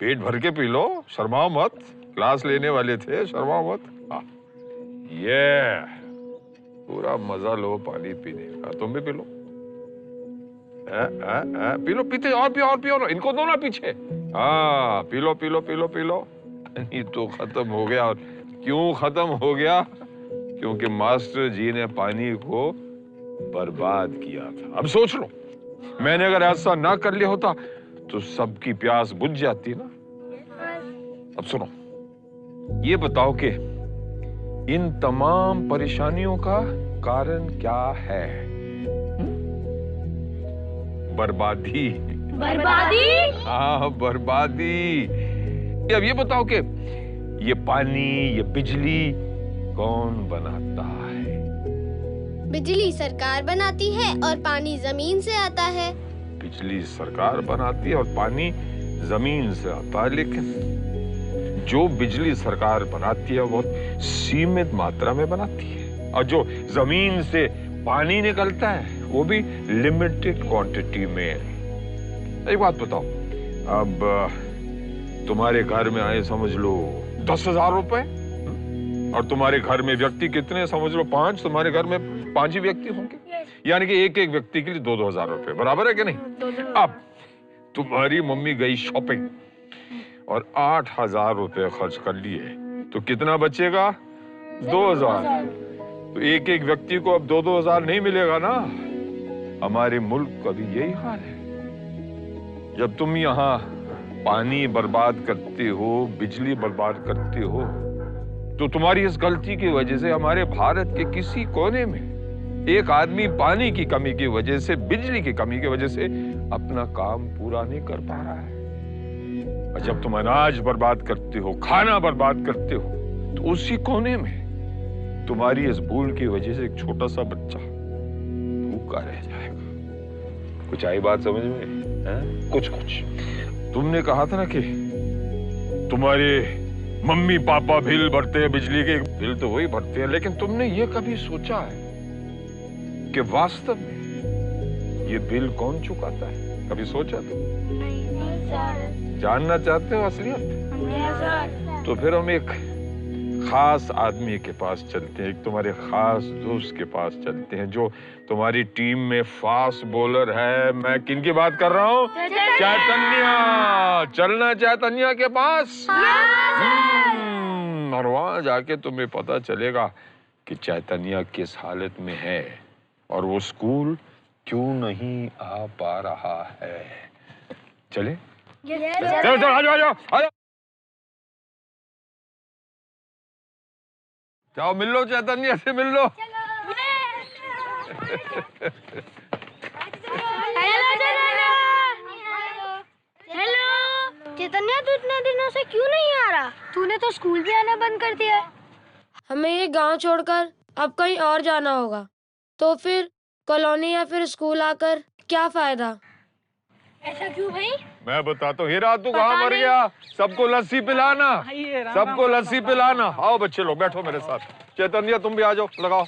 पेट भर के पी लो, शर्माओ मत। क्लास लेने वाले थे, शर्माओ मत। हाँ, ये पूरा मजा लो पानी पीने का। तुम भी पी लो। पी लो, पीते और पियो, और पियो। इनको दो ना पीछे। हाँ, P low, P low, P low, P low. पानी तो खत्म हो गया। और क्यों खत्म हो गया? क्योंकि मास्टर जी ने पानी को बर्बाद किया था। अब सोच लो, मैंने अगर ऐसा ना कर लिया होता तो सबकी प्यास बुझ जाती ना। अब सुनो, ये बताओ कि इन तमाम परेशानियों का कारण क्या है? बर्बादी। बर्बादी? हाँ, बर्बादी। अब ये बताओ कि ये पानी, ये बिजली कौन बनाता है? बिजली सरकार बनाती है और पानी जमीन से आता है। बिजली सरकार बनाती है और पानी जमीन से आता है, लेकिन जो बिजली सरकार बनाती है वो सीमित मात्रा में बनाती है, और जो जमीन से पानी निकलता है वो भी लिमिटेड क्वांटिटी में। एक बात बताओ, अब तुम्हारे घर में आए समझ लो 10,000 रुपए, और तुम्हारे घर में व्यक्ति कितने? समझ लो 5। तुम्हारे घर में 5 ही व्यक्ति होंगे, यानी कि एक एक व्यक्ति के लिए 2-2 हजार रुपए। बराबर है कि नहीं? अब तुम्हारी मम्मी गई शॉपिंग और 8,000 रुपए खर्च कर लिए, तो कितना बचेगा? 2,000। तो एक एक व्यक्ति को अब 2-2 हजार नहीं मिलेगा ना। हमारे मुल्क का भी यही हाल है। जब तुम यहाँ पानी बर्बाद करते हो, बिजली बर्बाद करते हो, तो तुम्हारी इस गलती की वजह से हमारे भारत के किसी कोने में एक आदमी पानी की कमी की वजह से, बिजली की कमी की वजह से अपना काम पूरा नहीं कर पा रहा है। और जब तुम अनाज बर्बाद करते हो, खाना बर्बाद करते हो, तो उसी कोने में तुम्हारी इस भूल की वजह से एक छोटा सा बच्चा भूखा रह जाएगा। कुछ आई बात समझ में? कुछ तुमने कहा था ना कि तुम्हारे मम्मी पापा बिल भरते हैं, बिजली के बिल तो वही भरते हैं, लेकिन तुमने ये कभी सोचा है कि वास्तव में ये बिल कौन चुकाता है? कभी सोचा था? जानना चाहते हो असलियत? तो फिर हम एक खास आदमी के पास चलते हैं, एक तुम्हारे खास दोस्त के पास चलते हैं जो तुम्हारी टीम में फास्ट बॉलर है। मैं किन की बात कर रहा हूँ? चैतन्य। चलना चैतन्य के पास। और वहां जाके तुम्हें पता चलेगा कि चैतन्य किस हालत में है और वो स्कूल क्यों नहीं आ पा रहा है। चले? चलो चलो, आ जाओ आ जाओ आ जाओ। जाओ मिल लो, चैतन्य से मिल लो। हेलो चैतन्य, तू इतने दिनों से क्यों नहीं आ रहा? तूने तो स्कूल भी आना बंद कर दिया है। हमें ये गांव छोड़कर अब कहीं और जाना होगा, तो फिर कॉलोनी या फिर स्कूल आकर क्या फायदा? ऐसा क्यों भाई? मैं बताता हूँ। हीरा तू कहाँ मर गया? सबको लस्सी पिलाना, सबको लस्सी पिलाना। आओ बच्चे लोग, बैठो मेरे साथ। चैतन्य तुम भी आ जाओ, लगाओ।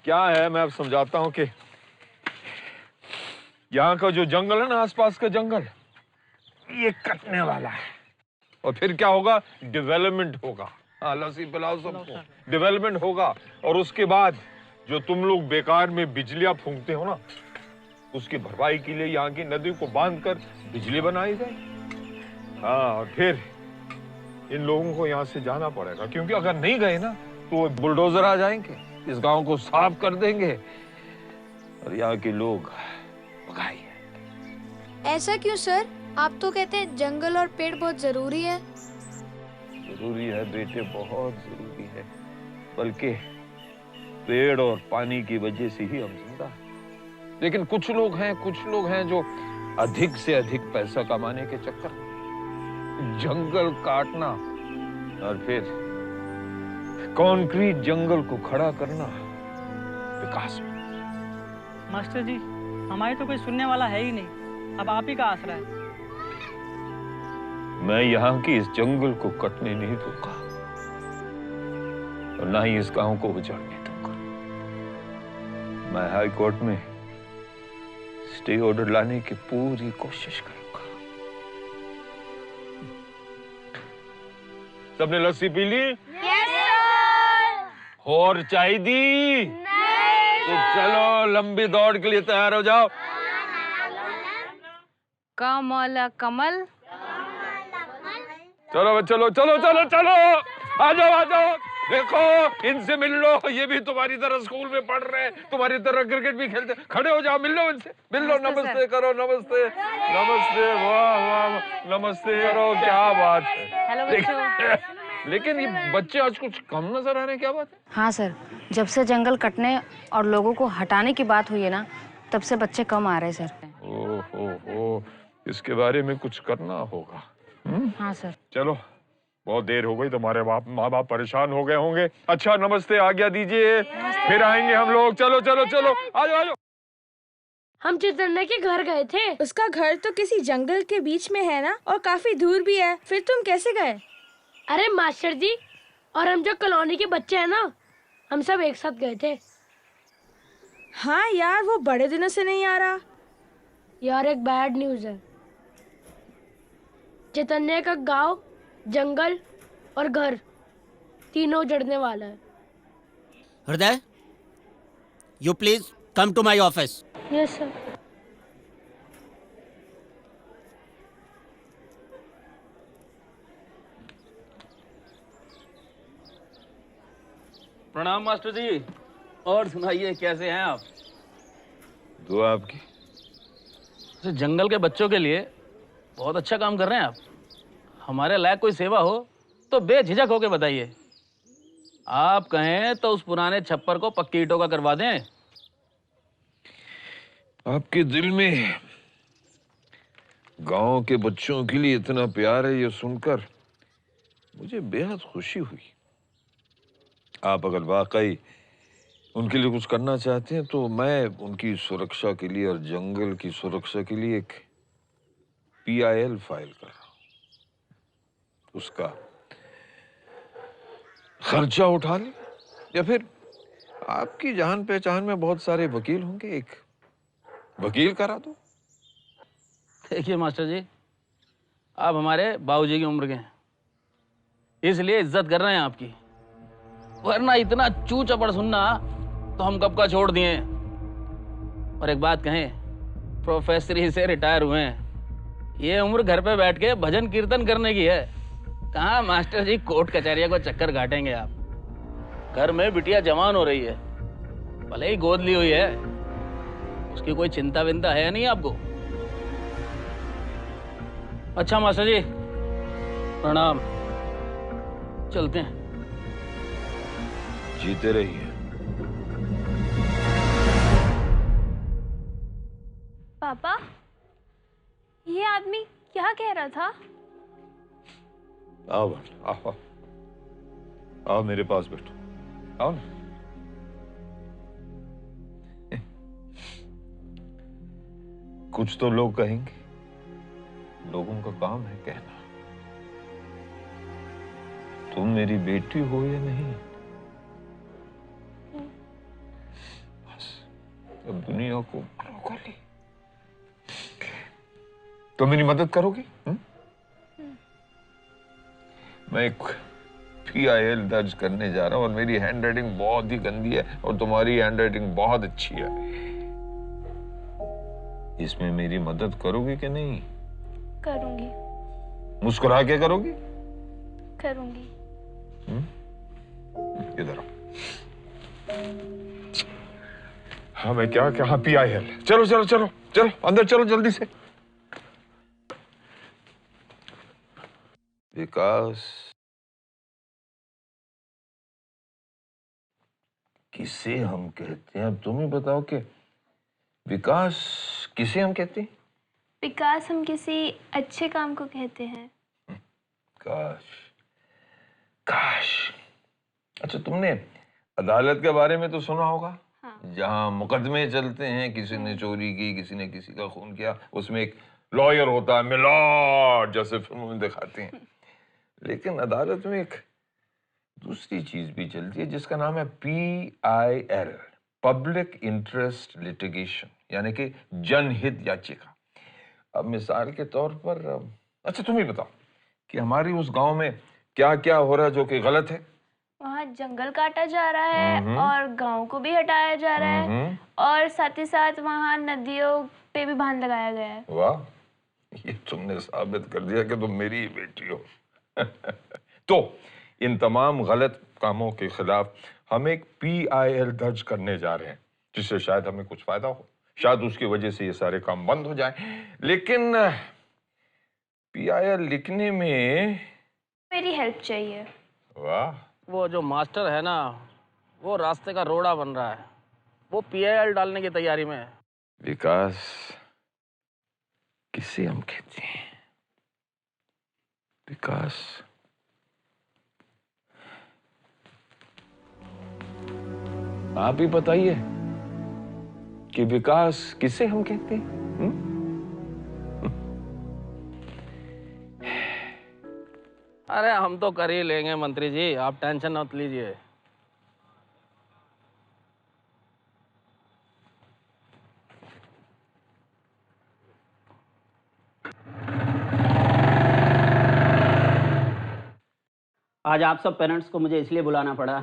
क्या है, मैं अब समझाता हूँ कि यहाँ का जो जंगल है ना, आसपास का जंगल, ये कटने वाला है। और फिर क्या होगा? डेवलपमेंट होगा। हाँ, लस्सी पिलाओ सबको, डेवलपमेंट होगा। और उसके बाद जो तुम लोग बेकार में बिजलियां फूंकते हो ना, उसकी भरपाई के लिए यहाँ की नदी को बांधकर बिजली बनाई जाए। हाँ, और फिर इन लोगों को यहाँ से जाना पड़ेगा, क्योंकि अगर नहीं गए ना तो बुलडोजर आ जाएंगे, इस गांव को साफ कर देंगे और यहाँ के लोग भगाएंगे। ऐसा क्यों सर? आप तो कहते हैं जंगल और पेड़ बहुत जरूरी है। जरूरी है बेटे, बहुत जरूरी है। बल्कि पेड़ और पानी की वजह से ही हम जिंदा हैं। लेकिन कुछ लोग हैं जो अधिक से अधिक पैसा कमाने के चक्कर में जंगल काटना और फिर कंक्रीट जंगल को खड़ा करना विकास में। मास्टर जी, हमारी तो कोई सुनने वाला है ही नहीं, अब आप ही का आसरा है। मैं यहाँ की इस जंगल को कटने नहीं दूंगा और ना ही इस गांव को उजाड़ने दूंगा। मैं हाई कोर्ट में स्टे ऑर्डर लाने की पूरी कोशिश करूंगा। सबने लस्सी पी ली? Yes sir. और चाय दी? नहीं। तो चलो लंबी दौड़ के लिए तैयार हो जाओ। कमल कमल। चलो चलो चलो चलो चलो, आ जाओ आ जाओ। देखो, इनसे मिल लो, ये भी तुम्हारी तरह स्कूल में पढ़ रहे हैं, तुम्हारी तरह क्रिकेट भी खेलते। खड़े हो जाओ, मिल लो इनसे, मिल लो। नमस्ते करो, नमस्ते नमस्ते। वाह वाह, नमस्ते करो। क्या बात है। हेलो बच्चों। लेकिन ये बच्चे आज कुछ कम नजर आ रहे हैं, क्या बात है? हाँ सर, जब से जंगल कटने और लोगों को हटाने की बात हुई है ना, तब से बच्चे कम आ रहे हैं सर। ओहो, इसके बारे में कुछ करना होगा। हाँ सर। चलो, बहुत देर हो गई, तुम्हारे माँ बाप परेशान हो गए होंगे। अच्छा, नमस्ते, आज्ञा दीजिए, फिर आएंगे हम लोग। चलो चलो चलो, आ जाओ आ जाओ। हम चैतन्य के घर गए थे। उसका घर तो किसी जंगल के बीच में है ना, और काफी दूर भी है। फिर तुम कैसे गए? अरे मास्टर जी, और हम जो कॉलोनी के बच्चे हैं ना, हम सब एक साथ गए थे। हाँ यार, वो बड़े दिनों से नहीं आ रहा। यार, एक बैड न्यूज है। चैतन्य का गांव, जंगल और घर तीनों उजड़ने वाला है। Hriday, you please come to my office. Yes sir. प्रणाम मास्टर जी। और सुनाइए, कैसे हैं आप? दुआ आपकी। जंगल के बच्चों के लिए बहुत अच्छा काम कर रहे हैं आप। हमारे लायक कोई सेवा हो तो बेझिझक होके बताइए। आप कहें तो उस पुराने छप्पर को पक्की ईंटों का करवा दें। आपके दिल में गांव के बच्चों के लिए इतना प्यार है, ये सुनकर मुझे बेहद खुशी हुई। आप अगर वाकई उनके लिए कुछ करना चाहते हैं तो मैं उनकी सुरक्षा के लिए और जंगल की सुरक्षा के लिए एक PIL फाइल कर रहा हूं। उसका खर्चा उठा ले, या फिर आपकी जान पहचान में बहुत सारे वकील होंगे, एक वकील करा दो। देखिए मास्टर जी, आप हमारे बाबूजी की उम्र के हैं, इसलिए इज्जत कर रहे हैं आपकी। वरना इतना चू चपड़ सुनना तो हम कब का छोड़ दिए। और एक बात कहें, प्रोफेसरी से रिटायर हुए हैं, ये उम्र घर पे बैठ के भजन कीर्तन करने की है। कहाँ मास्टर जी कोर्ट कचहरिया को चक्कर काटेंगे आप। घर में बिटिया जवान हो रही है, भले ही गोद ली हुई है, उसकी कोई चिंता विंता है नहीं आपको। अच्छा मास्टर जी प्रणाम, चलते हैं। जीते रहिए। पापा, ये आदमी क्या कह रहा था? आओ आओ आओ मेरे पास बैठो, आओ ना। कुछ तो लोग कहेंगे, लोगों का काम है कहना। तुम मेरी बेटी हो या नहीं, बस अब दुनिया को खोली। तो मेरी मदद करोगी? मैं एक PIL दर्ज करने जा रहा हूं और मेरी हैंडराइटिंग बहुत ही गंदी है और तुम्हारी हैंडराइटिंग बहुत अच्छी है। इसमें मेरी मदद करोगी कि नहीं? करूंगी। मुस्कुरा के करोगी? करूंगी। इधर आओ। हाँ मैं क्या PIL। चलो चलो चलो चलो अंदर चलो जल्दी से। विकास किसे हम कहते हैं? अब तुम ही बताओ कि विकास किसे हम कहते हैं? विकास हम किसी अच्छे काम को कहते हैं। काश काश। अच्छा तुमने अदालत के बारे में तो सुना होगा? हाँ। जहां मुकदमे चलते हैं, किसी ने चोरी की, किसी ने किसी का खून किया, उसमें एक लॉयर होता है, मिलॉर्ड, जैसे फिल्मों में दिखाते हैं। लेकिन अदालत में एक दूसरी चीज भी चलती है जिसका नाम है PIL, पब्लिक इंटरेस्ट लिटिगेशन, यानी कि जनहित याचिका। अब मिसाल के तौर पर, अच्छा तुम ही बताओ कि हमारी उस गांव में क्या क्या हो रहा है जो कि गलत है? वहाँ जंगल काटा जा रहा है और गांव को भी हटाया जा रहा है और साथ ही साथ वहाँ नदियों पे भी बांध लगाया गया है। वाह, ये तुमने साबित कर दिया कि तुम मेरी ही बेटी हो। तो इन तमाम गलत कामों के खिलाफ हम एक PIL दर्ज करने जा रहे हैं, जिससे शायद हमें कुछ फायदा हो, शायद उसकी वजह से ये सारे काम बंद हो जाए। लेकिन PIL लिखने में मेरी हेल्प चाहिए। वाह, वो जो मास्टर है ना, वो रास्ते का रोड़ा बन रहा है, वो PIL डालने की तैयारी में है। विकास किसे हम कहते हैं? विकास आप ही बताइए कि विकास किसे हम कहते हैं? अरे हम तो कर ही लेंगे मंत्री जी, आप टेंशन मत लीजिए। आज आप सब पेरेंट्स को मुझे इसलिए बुलाना पड़ा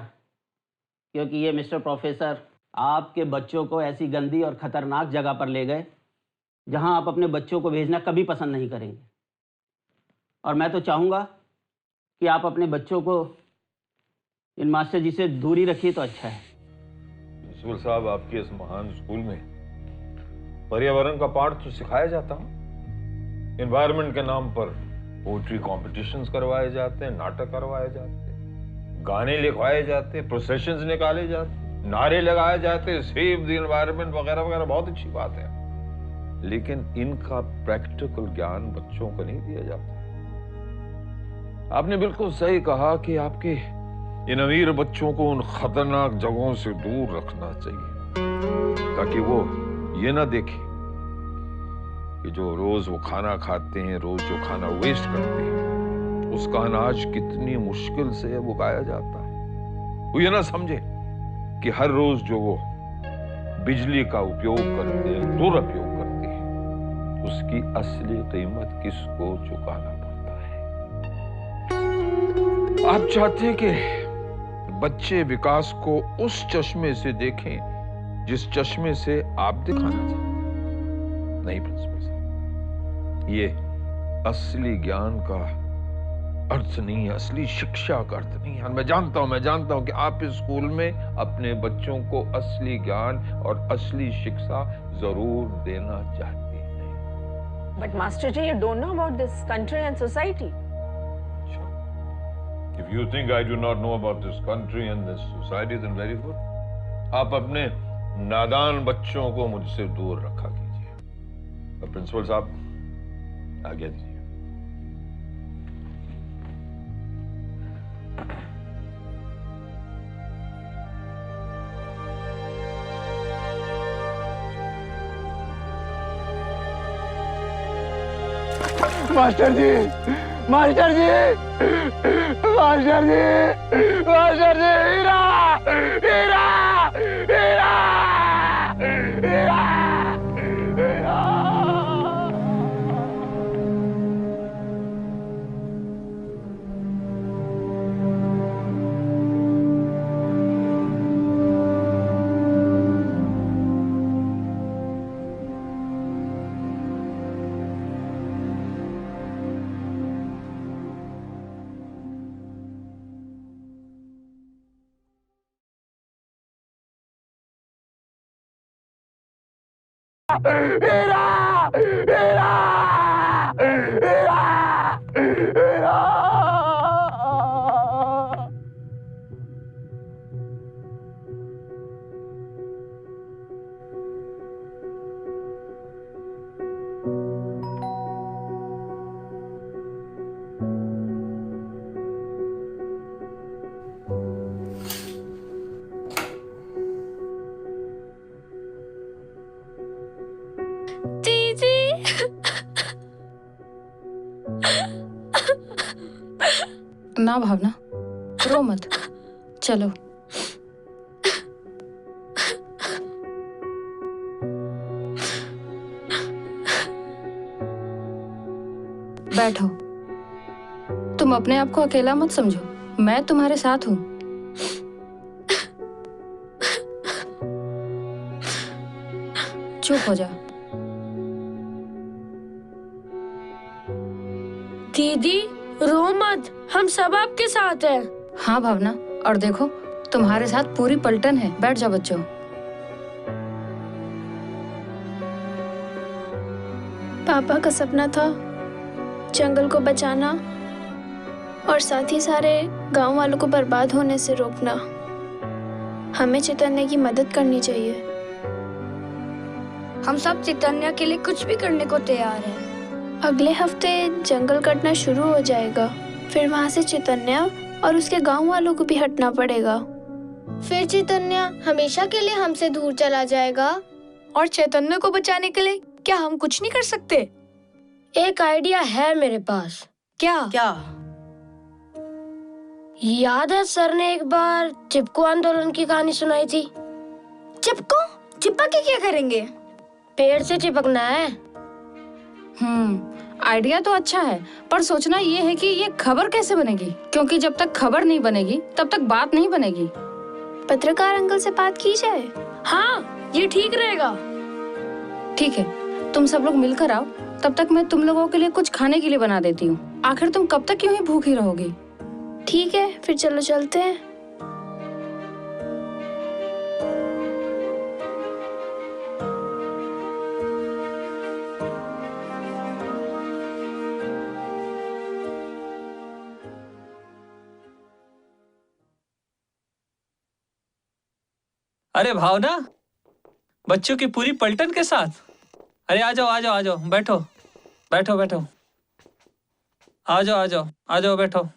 क्योंकि ये मिस्टर प्रोफेसर आपके बच्चों को ऐसी गंदी और ख़तरनाक जगह पर ले गए जहां आप अपने बच्चों को भेजना कभी पसंद नहीं करेंगे। और मैं तो चाहूँगा कि आप अपने बच्चों को इन मास्टर जी से दूरी रखिए तो अच्छा है। प्रिंसिपल साहब, आपके इस महान स्कूल में पर्यावरण का पाठ तो सिखाया जाता है। एनवायरनमेंट के नाम पर पोएट्री कॉम्पिटिशन्स करवाए जाते हैं, नाटक करवाए जाते हैं, गाने लिखवाए जाते हैं, प्रोसेशंस निकाले जाते हैं, नारे लगाए जाते हैं, सेव द एनवायरनमेंट वगैरह वगैरह। बहुत अच्छी बात है, लेकिन इनका प्रैक्टिकल ज्ञान बच्चों को नहीं दिया जाता। आपने बिल्कुल सही कहा कि आपके इन अमीर बच्चों को उन खतरनाक जगहों से दूर रखना चाहिए ताकि वो ये ना देखें कि जो रोज वो खाना खाते हैं, रोज जो खाना वेस्ट करते हैं, उसका अनाज कितनी मुश्किल से उगाया जाता है। वो ये ना समझे कि हर रोज जो वो बिजली का उपयोग करते हैं, दुरुपयोग करते हैं, उसकी असली कीमत किसको चुकाना पड़ता है। आप चाहते हैं कि बच्चे विकास को उस चश्मे से देखें जिस चश्मे से आप दिखाना चाहते। नहीं प्रिंसिपल साहब, ये असली ज्ञान का अर्थ नहीं है, असली शिक्षा का अर्थ नहीं है। मैं जानता हूं कि आप इस स्कूल में अपने बच्चों को असली ज्ञान और असली शिक्षा जरूर देना चाहते हैं। But Master Ji, you don't know about this country and society. If you think I do not know about this country and this society, then very good. आप अपने नादान बच्चों को मुझसे दूर रखा कीजिए। और प्रिंसिपल साहब आज्ञा दीजिए। मास्टर जी, मास्टर जी, मास्टर जी, मास्टर जी, हीरा, हीरा, हीरा, हीरा, हीरा। हीरा, हीरा, हीरा, हीरा। ना भावना, रो मत, चलो। बैठो। तुम अपने आप को अकेला मत समझो, मैं तुम्हारे साथ हूँ। चुप हो जा। दीदी रो मत, हम सब आपके साथ हैं। हाँ भावना, और देखो तुम्हारे साथ पूरी पलटन है। बैठ जाओ बच्चों। पापा का सपना था जंगल को बचाना और साथ ही सारे गांव वालों को बर्बाद होने से रोकना। हमें चैतन्य की मदद करनी चाहिए। हम सब चैतन्य के लिए कुछ भी करने को तैयार हैं। अगले हफ्ते जंगल कटना शुरू हो जाएगा, फिर वहाँ से चैतन्य और उसके गांव वालों को भी हटना पड़ेगा। फिर चैतन्य हमेशा के लिए हमसे दूर चला जाएगा। और चैतन्य को बचाने के लिए क्या हम कुछ नहीं कर सकते? एक आइडिया है मेरे पास। क्या? याद है सर ने एक बार चिपको आंदोलन की कहानी सुनाई थी। चिपको? चिपक के क्या करेंगे? पेड़ से चिपकना है। आइडिया तो अच्छा है, पर सोचना ये है कि ये खबर कैसे बनेगी, क्योंकि जब तक खबर नहीं बनेगी तब तक बात नहीं बनेगी। पत्रकार अंकल से बात की जाए। हाँ, ये ठीक रहेगा। ठीक है, तुम सब लोग मिलकर आओ, तब तक मैं तुम लोगों के लिए कुछ खाने के लिए बना देती हूँ। आखिर तुम कब तक यूं ही भूखी रहोगी? ठीक है, फिर चलो चलते हैं। अरे भावना, बच्चों की पूरी पलटन के साथ? अरे आ जाओ आ जाओ आ जाओ, बैठो बैठो बैठो, आ जाओ आ जाओ आ जाओ, बैठो।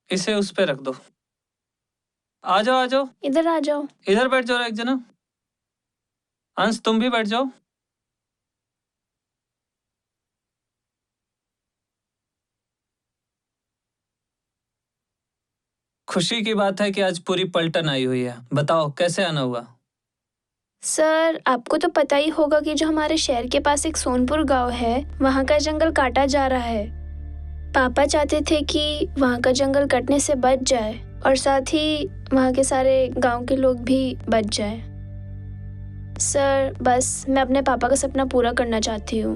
इसे उस पे रख दो। आ जाओ आ जाओ, इधर आ जाओ। इधर बैठ जाओ एक जना। अंश तुम भी बैठ जाओ। खुशी की बात है कि आज पूरी पलटन आई हुई है। बताओ कैसे आना हुआ? सर, आपको तो पता ही होगा कि जो हमारे शहर के पास एक सोनपुर गांव है, वहाँ का जंगल काटा जा रहा है। पापा चाहते थे कि वहाँ का जंगल कटने से बच जाए और साथ ही वहाँ के सारे गांव के लोग भी बच जाएं। सर बस मैं अपने पापा का सपना पूरा करना चाहती हूँ।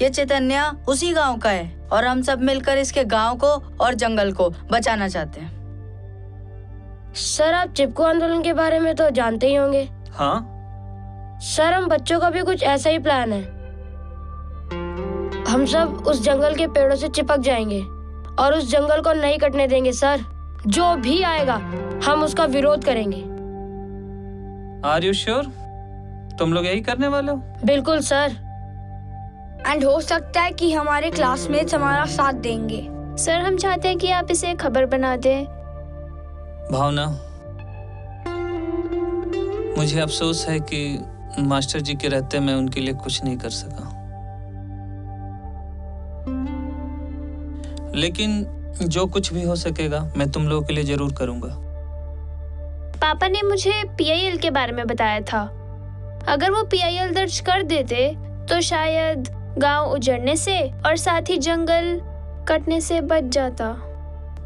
ये चैतन्य उसी गांव का है और हम सब मिलकर इसके गांव को और जंगल को बचाना चाहते हैं। सर आप चिपको आंदोलन के बारे में तो जानते ही होंगे। हाँ सर हम बच्चों का भी कुछ ऐसा ही प्लान है। हम सब उस जंगल के पेड़ों से चिपक जाएंगे और उस जंगल को नहीं कटने देंगे सर। जो भी आएगा हम उसका विरोध करेंगे। Are you sure? तुम लोग यही करने वाले हो? बिल्कुल सर। एंड हो सकता है कि हमारे क्लासमेट्स हमारा साथ देंगे। सर हम चाहते हैं कि आप इसे खबर बना दें। भावना, मुझे अफसोस है कि मास्टर जी के रहते मैं उनके लिए कुछ नहीं कर सका, लेकिन जो कुछ भी हो सकेगा मैं तुम लोगों के लिए जरूर करूंगा। पापा ने मुझे PIL के बारे में बताया था। अगर वो PIL दर्ज कर देते तो शायद गांव उजड़ने से और साथ ही जंगल कटने से बच जाता।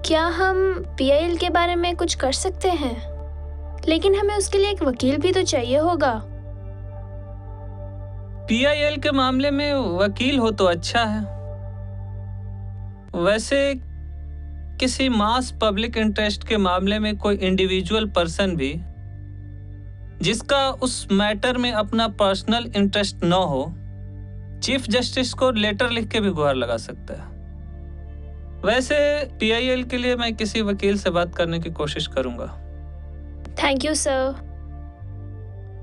क्या हम PIL के बारे में कुछ कर सकते हैं? लेकिन हमें उसके लिए एक वकील भी तो चाहिए होगा। PIL के मामले में वकील हो तो अच्छा है। वैसे किसी मास पब्लिक इंटरेस्ट के मामले में कोई इंडिविजुअल पर्सन भी जिसका उस मैटर में अपना पर्सनल इंटरेस्ट न हो, चीफ जस्टिस को लेटर लिख के भी गुहार लगा सकता है। वैसे PIL के लिए मैं किसी वकील से बात करने की कोशिश करूंगा। Thank you sir.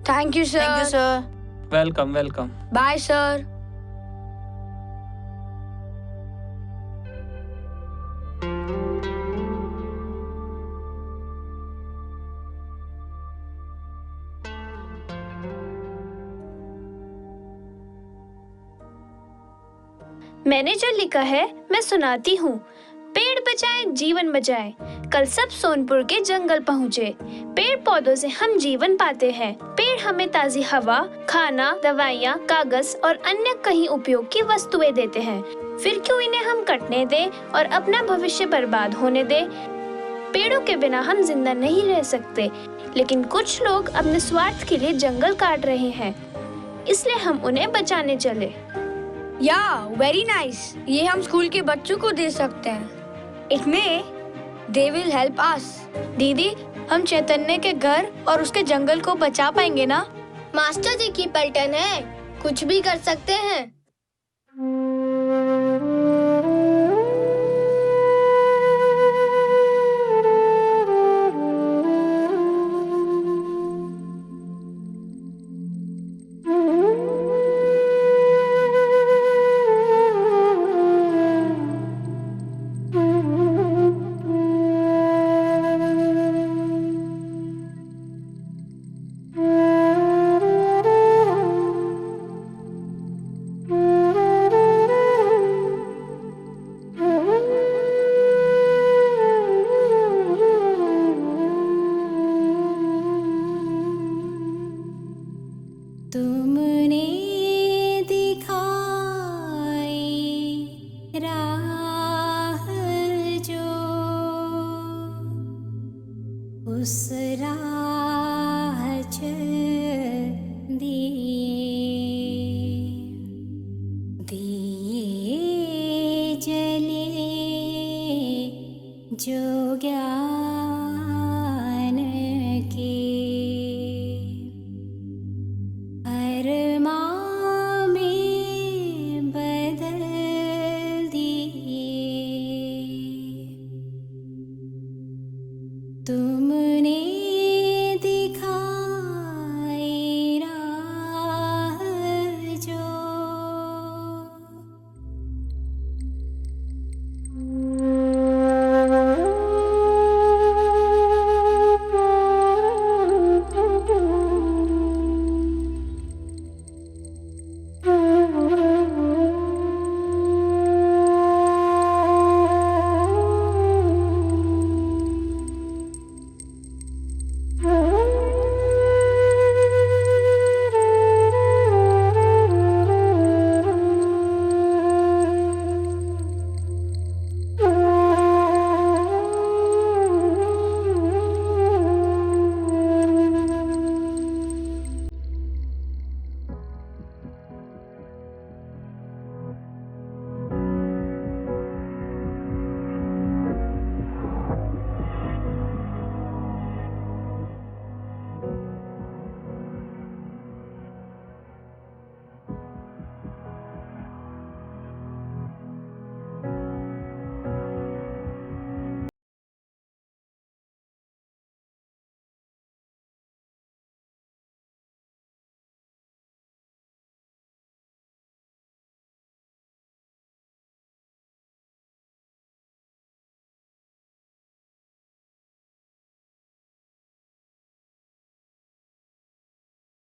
Thank you sir. Welcome welcome. Bye sir. मैंने जो लिखा है मैं सुनाती हूँ। पेड़ बचाए जीवन बचाए। कल सब सोनपुर के जंगल पहुँचे। पेड़ पौधों से हम जीवन पाते हैं। पेड़ हमें ताज़ी हवा, खाना, दवाइयाँ, कागज और अन्य कई उपयोग की वस्तुएं देते हैं। फिर क्यों इन्हें हम कटने दें और अपना भविष्य बर्बाद होने दें? पेड़ों के बिना हम जिंदा नहीं रह सकते, लेकिन कुछ लोग अपने स्वार्थ के लिए जंगल काट रहे हैं, इसलिए हम उन्हें बचाने चले। या वेरी नाइस। ये हम स्कूल के बच्चों को दे सकते हैं। इट में दे विल हेल्प अस। दीदी हम चैतन्य के घर और उसके जंगल को बचा पाएंगे ना? मास्टर जी की पलटन है, कुछ भी कर सकते हैं।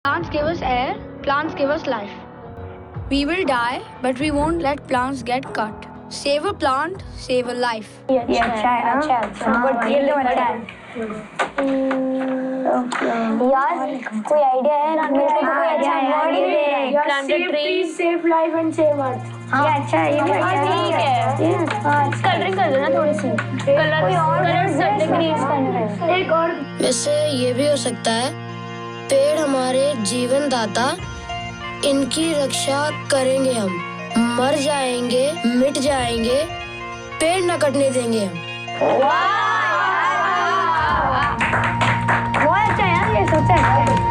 Plants give us air, plants give us life. We will die, but we won't let plants get cut. Save a plant, save a life. ये अच्छा है ना? ये तो अच्छा है। यार कोई आइडिया है ना? मेरे को कोई अच्छा वर्ड ही नहीं है। Plant a tree, save life and save earth. ये अच्छा है, ये भी ठीक है। कलरिंग कर देना थोड़ी सी। कलर भी और कलर्स इंक्रीज करना है। एक और। वैसे ये भी हो सकता है, पेड़ हमारे जीवन दाता, इनकी रक्षा करेंगे हम। मर जाएंगे, मिट जाएंगे, पेड़ न कटने देंगे हम। बहुत अच्छा यार, ये सोचा है।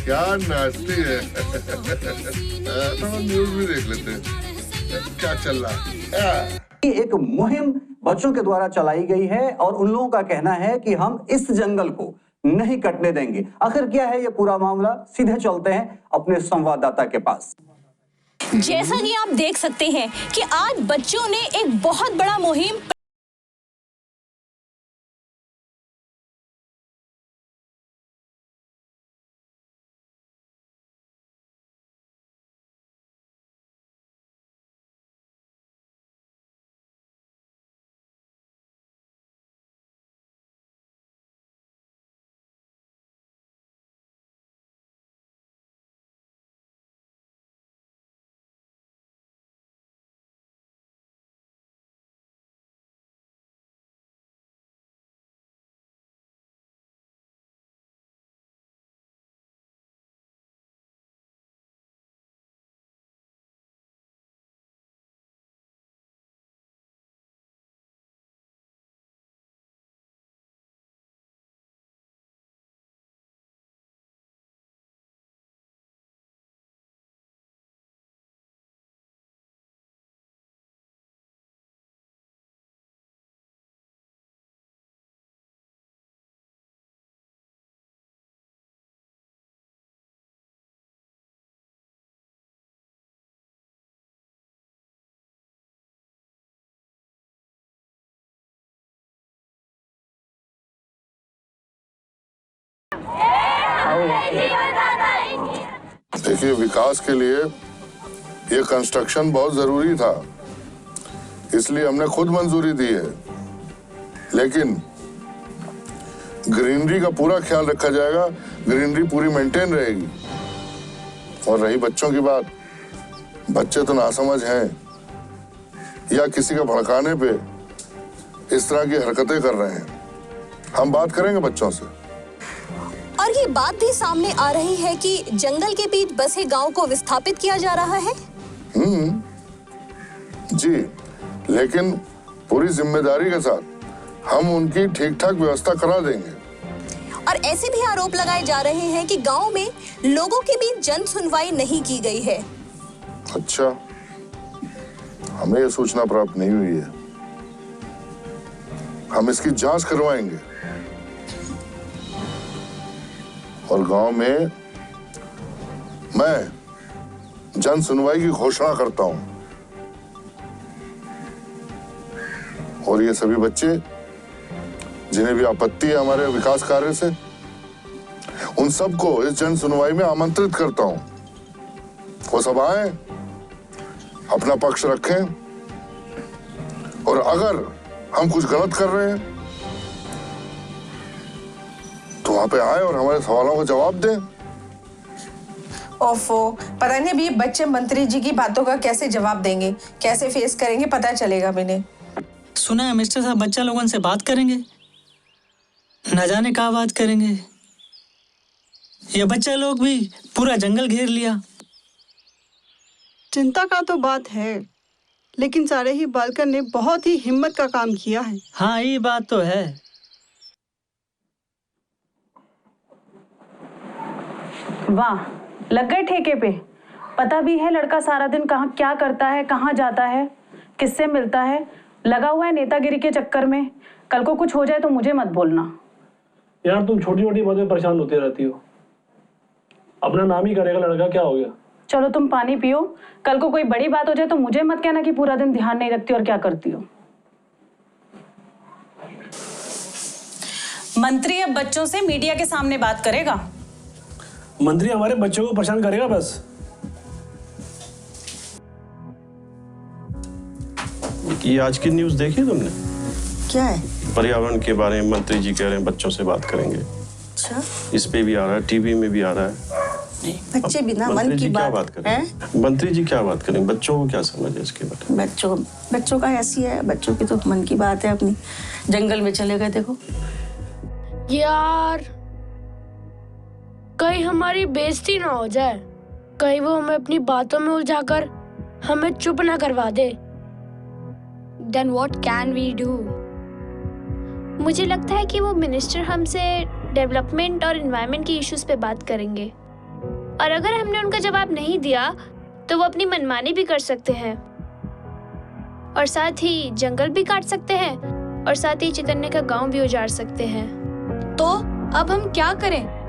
क्या नाचती है। न्यूज भी देख लेते हैं क्या चल रहा है। एक मुहिम बच्चों के द्वारा चलाई गई है और उन लोगों का कहना है कि हम इस जंगल को नहीं कटने देंगे। आखिर क्या है ये पूरा मामला, सीधे चलते हैं अपने संवाददाता के पास। जैसा कि आप देख सकते हैं कि आज बच्चों ने एक बहुत बड़ा मुहिम देखिए, विकास के लिए ये कंस्ट्रक्शन बहुत जरूरी था, इसलिए हमने खुद मंजूरी दी है। लेकिन ग्रीनरी का पूरा ख्याल रखा जाएगा, ग्रीनरी पूरी मेंटेन रहेगी। और रही बच्चों की बात, बच्चे तो नासमझ हैं या किसी का भड़काने पे इस तरह की हरकतें कर रहे हैं। हम बात करेंगे बच्चों से। और ये बात भी सामने आ रही है कि जंगल के बीच बसे गांव को विस्थापित किया जा रहा है। जी, लेकिन पूरी जिम्मेदारी के साथ हम उनकी ठीक ठाक व्यवस्था करा देंगे। और ऐसे भी आरोप लगाए जा रहे हैं कि गांव में लोगों के बीच जन सुनवाई नहीं की गई है। अच्छा, हमें ये सूचना प्राप्त नहीं हुई है। हम इसकी जांच करवाएंगे और गांव में मैं जन सुनवाई की घोषणा करता हूं। और ये सभी बच्चे जिन्हें भी आपत्ति है हमारे विकास कार्य से, उन सबको इस जन सुनवाई में आमंत्रित करता हूं। वो सब आए, अपना पक्ष रखें और अगर हम कुछ गलत कर रहे हैं तो वहां पे आए और हमारे सवालों का जवाब दें। ओफो, पता नहीं अभी बच्चे मंत्री जी की बातों का कैसे जवाब देंगे, कैसे फेस करेंगे, पता चलेगा भी नहीं। सुना है मिस्टर साहब बच्चा लोगों से बात करेंगे, न जाने कहाँ बात करेंगे। ये बच्चा लोग भी पूरा जंगल घेर लिया। चिंता का तो बात है, लेकिन सारे ही बालकर ने बहुत ही हिम्मत का काम किया है। हाँ, ये बात तो है। वाह, लग गए ठेके पे। पता भी है लड़का सारा दिन कहाँ क्या करता है, कहाँ जाता है, किससे मिलता है। लगा हुआ है नेतागिरी के चक्कर में। कल को कुछ हो जाए तो मुझे मत बोलना। यार तुम छोटी छोटी बातों में परेशान होती रहती हो। अपना नाम ही करेगा लड़का, क्या हो गया। चलो तुम पानी पियो, कल को कोई बड़ी बात हो जाए तो मुझे मत कहना कि पूरा दिन ध्यान नहीं रखती और क्या करती हो। मंत्री अब बच्चों से मीडिया के सामने बात करेगा। मंत्री हमारे बच्चों को परेशान करेगा बस। ये आज की न्यूज़ देखी तुमने? क्या है? पर्यावरण के बारे में मंत्री जी कह रहे हैं बच्चों से बात करेंगे। अच्छा, इस पे भी आ रहा है, टीवी में भी आ रहा है। बच्चे बिना मन की बात करें। मंत्री जी क्या बात करें, बच्चों को क्या समझ है इसके बारे में? बच्चों का ऐसी है, बच्चों की तो मन की बात है अपनी। जंगल में चले गए, देखो यार, कहीं हमारी बेइज्जती ना हो जाए, कहीं वो हमें अपनी बातों में उलझाकर हमें चुप ना करवा दे। Then what can we do? मुझे लगता है कि वो मिनिस्टर हमसे डेवलपमेंट और एनवायरनमेंट की इश्यूज पे बात करेंगे। और अगर हमने उनका जवाब नहीं दिया तो वो अपनी मनमानी भी कर सकते हैं और साथ ही जंगल भी काट सकते हैं और साथ ही चैतन्य का गांव भी उजाड़ सकते हैं। तो अब हम क्या करें?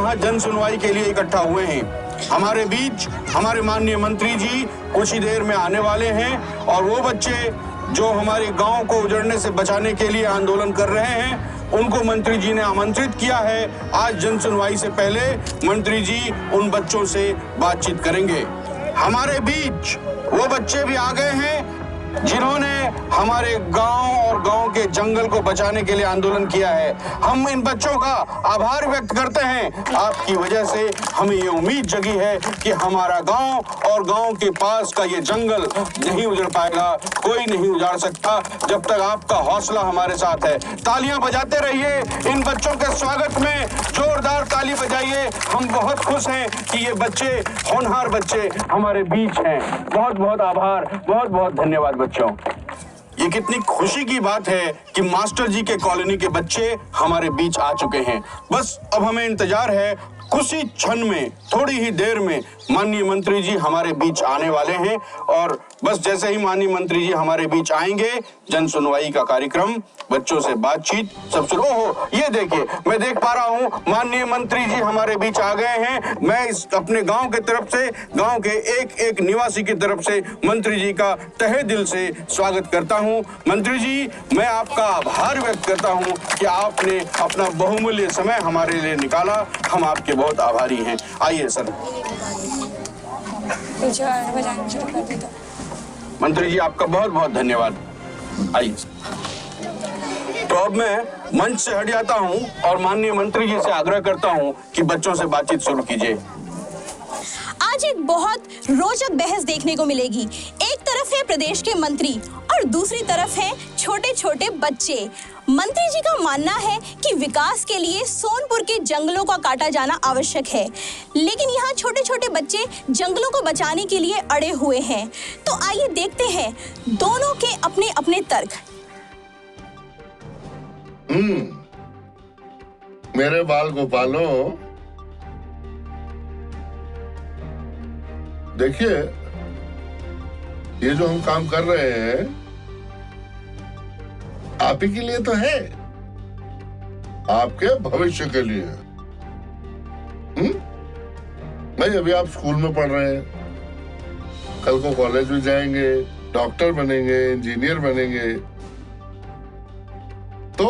यहाँ जन सुनवाई के लिए इकट्ठा हुए हैं। हमारे बीच हमारे माननीय मंत्री जी कुछ ही देर में आने वाले हैं और वो बच्चे जो हमारे गांव को उजड़ने से बचाने के लिए आंदोलन कर रहे हैं, उनको मंत्री जी ने आमंत्रित किया है। आज जन सुनवाई से पहले मंत्री जी उन बच्चों से बातचीत करेंगे। हमारे बीच वो बच्चे भी आ गए हैं जिन्होंने हमारे गांव और गांव के जंगल को बचाने के लिए आंदोलन किया है। हम इन बच्चों का आभार व्यक्त करते हैं। आपकी वजह से हमें ये उम्मीद जगी है कि हमारा गांव और गांव के पास का ये जंगल नहीं उजड़ पाएगा। कोई नहीं उजाड़ सकता जब तक आपका हौसला हमारे साथ है। तालियां बजाते रहिए। इन बच्चों के स्वागत में जोरदार ताली बजाइए। हम बहुत खुश हैं कि ये बच्चे, होनहार बच्चे हमारे बीच हैं। बहुत बहुत आभार, बहुत बहुत धन्यवाद बच्चों। ये कितनी खुशी की बात है कि मास्टर जी के कॉलोनी के बच्चे हमारे बीच आ चुके हैं। बस अब हमें इंतजार है, कुछ ही क्षण में, थोड़ी ही देर में माननीय मंत्री जी हमारे बीच आने वाले हैं और बस जैसे ही माननीय मंत्री जी हमारे बीच आएंगे, जन सुनवाई का कार्यक्रम, बच्चों से बातचीत सब शुरू। ओहो, ये देखिए, मैं देख पा रहा हूँ माननीय मंत्री जी हमारे बीच आ गए हैं। मैं इस अपने गांव के तरफ से, गांव के एक एक निवासी की तरफ से मंत्री जी का तहे दिल से स्वागत करता हूँ। मंत्री जी, मैं आपका आभार व्यक्त करता हूँ कि आपने अपना बहुमूल्य समय हमारे लिए निकाला। हम आपके बहुत आभारी हैं। आइए सर। मंत्री जी, आपका बहुत बहुत धन्यवाद। आइए। तो अब मैं मंच से हट जाता हूं और माननीय मंत्री जी से आग्रह करता हूं कि बच्चों से बातचीत शुरू कीजिए। आज एक बहुत रोचक बहस देखने को मिलेगी। एक तरफ है प्रदेश के मंत्री और दूसरी तरफ है छोटे छोटे बच्चे। मंत्री जी का मानना है कि विकास के लिए सोनपुर के जंगलों का काटा जाना आवश्यक है, लेकिन यहाँ छोटे छोटे बच्चे जंगलों को बचाने के लिए अड़े हुए हैं। तो आइए देखते हैं दोनों के अपने अपने तर्क। मेरे बाल गोपालों, देखिए, ये जो हम काम कर रहे हैं आप ही के लिए तो है, आपके भविष्य के लिए। भाई, अभी आप स्कूल में पढ़ रहे हैं, कल को कॉलेज में जाएंगे, डॉक्टर बनेंगे, इंजीनियर बनेंगे, तो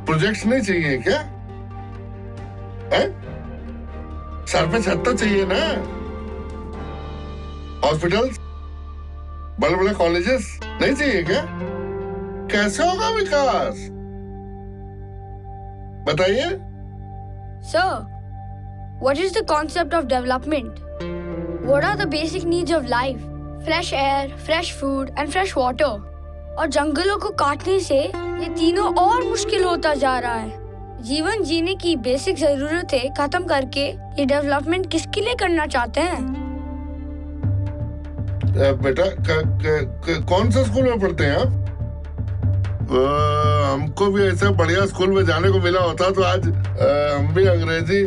प्रोजेक्ट्स नहीं चाहिए क्या? सर पे छत तो चाहिए ना। हॉस्पिटल्स, बड़े बड़े कॉलेजेस नहीं चाहिए क्या? कैसे होगा विकास, बताइए। Sir, what is the concept of development? What are the basic needs of life? Fresh air, fresh food and fresh water. और जंगलों को काटने से ये तीनों और मुश्किल होता जा रहा है। जीवन जीने की बेसिक जरूरतें खत्म करके ये डेवलपमेंट किसके लिए करना चाहते हैं? बेटा, कौन सा स्कूल में पढ़ते हैं आप? हमको भी ऐसे बढ़िया स्कूल में जाने को मिला होता तो आज हम भी अंग्रेजी,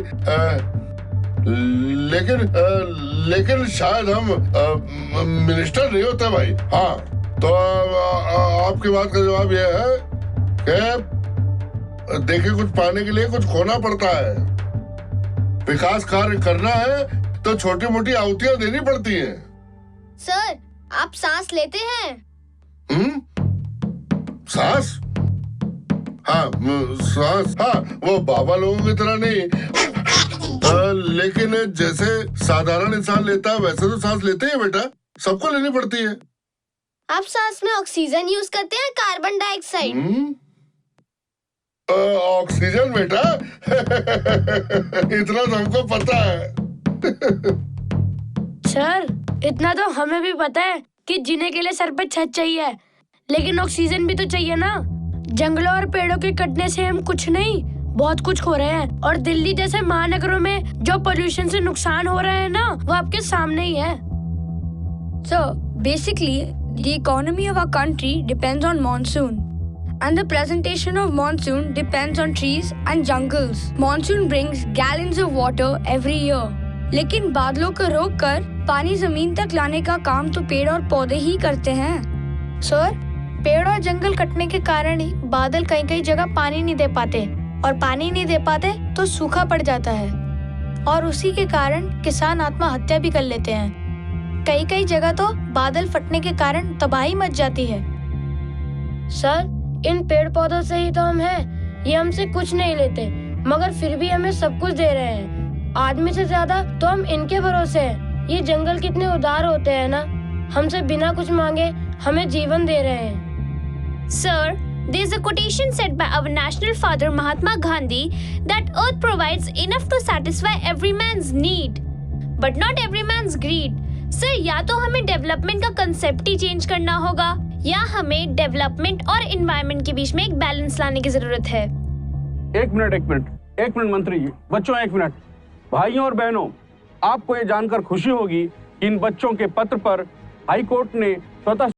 लेकिन शायद हम मिनिस्टर नहीं होते भाई। हाँ, तो आपकी बात का जवाब यह है कि देखिए, कुछ पाने के लिए कुछ खोना पड़ता है। विकास कार्य करना है तो छोटी मोटी आहुतियां देनी पड़ती हैं। सर, आप सांस लेते हैं? सांस? हाँ, सांस, हाँ, वो बाबा लोगों की तरह नहीं, लेकिन जैसे साधारण इंसान लेता है वैसे तो सांस लेते हैं बेटा, सबको लेनी पड़ती है। आप सांस में ऑक्सीजन यूज करते हैं, कार्बन डाइऑक्साइड? ऑक्सीजन बेटा। इतना तो हमको पता है। सर, इतना तो हमें भी पता है कि जीने के लिए सर पे छत चाहिए, लेकिन ऑक्सीजन भी तो चाहिए ना। जंगलों और पेड़ों के कटने से हम कुछ नहीं, बहुत कुछ खो रहे हैं। और दिल्ली जैसे महानगरों में जो पोल्यूशन से नुकसान हो रहे हैं ना, वो आपके सामने ही है। So basically, the economy of our country depends on monsoon, and the presentation of monsoon depends on trees and jungles. Monsoon brings gallons of water every year, लेकिन बादलों को रोककर पानी जमीन तक लाने का काम तो पेड़ और पौधे ही करते हैं। सर, पेड़ और जंगल कटने के कारण ही बादल कई कई जगह पानी नहीं दे पाते, और पानी नहीं दे पाते तो सूखा पड़ जाता है और उसी के कारण किसान आत्महत्या भी कर लेते हैं। कई कई जगह तो बादल फटने के कारण तबाही मच जाती है। सर, इन पेड़ पौधों से ही तो हम हैं। ये हमसे कुछ नहीं लेते मगर फिर भी हमें सब कुछ दे रहे हैं। आदमी से ज्यादा तो हम इनके भरोसे हैं। ये जंगल कितने उदार होते हैं ना, हमसे बिना कुछ मांगे हमें जीवन दे रहे हैं। Sir, there is a quotation said by our national father Mahatma Gandhi that earth provides enough to satisfy every man's need, but not every man's greed. Sir, या तो हमें डेवलपमेंट का कंसेप्ट ही चेंज करना होगा या हमें डेवलपमेंट और environment के बीच में एक बैलेंस लाने की जरूरत है। एक मिनट मंत्री जी, बच्चों एक मिनट। भाइयों और बहनों, आपको ये जानकर खुशी होगी कि इन बच्चों के पत्र पर हाई कोर्ट ने स्वतः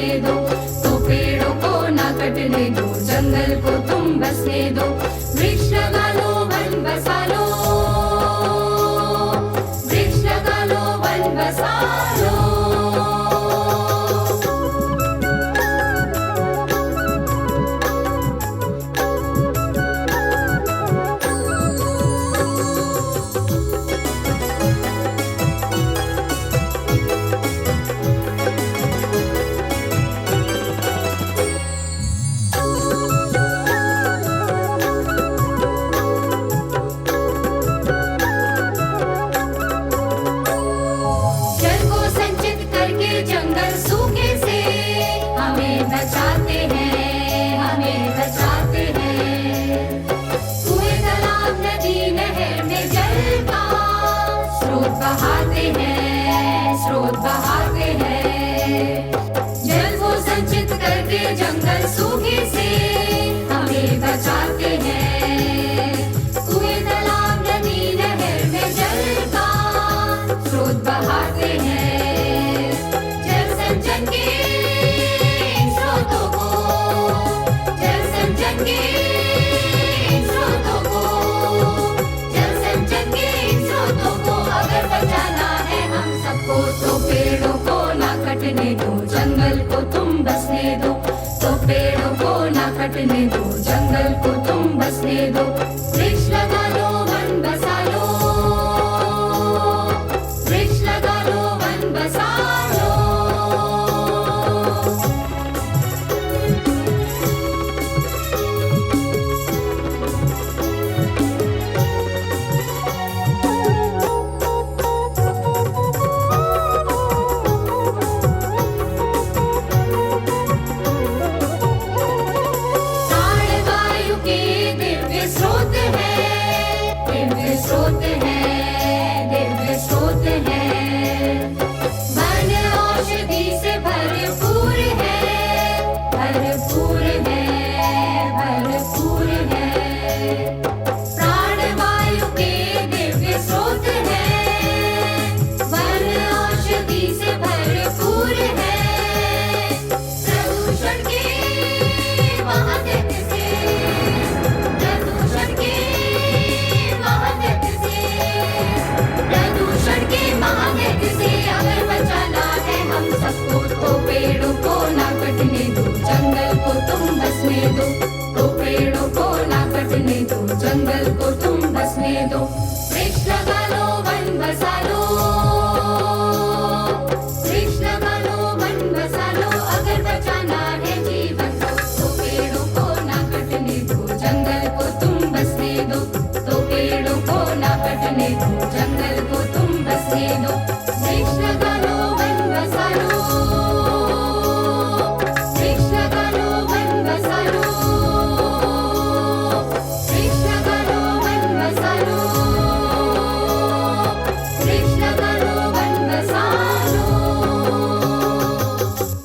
बसने दो, तो पेड़ों को ना कटने दो, जंगल को तुम बसने दो। वृक्ष लगा लो, वन बसा लो, वृक्ष लगा लो, वन बसा लो। जल को संचित करके जंगल सूखे से हमें बचाते हैं, हमें बचाते हैं। कुएं तालाब नदी नहर में जल का स्रोत बहाते हैं, स्रोत बहाते हैं। जल को संचित करके जंगल सूखे से हमें बचाते हैं। कुएं तालाब नदी नहर में जल का स्रोत बहाते हैं। जल संचयन के इन स्रोतों को, जल संचयन के इन स्रोतों को, जल संचयन के इन स्रोतों को अगर बचाना है हम सबको, तो पेड़ों को ना कटने दो, जंगल को तुम बसने दो, तो पेड़ों को ना कटने दो, जंगल को तुम बसने दो। वृक्ष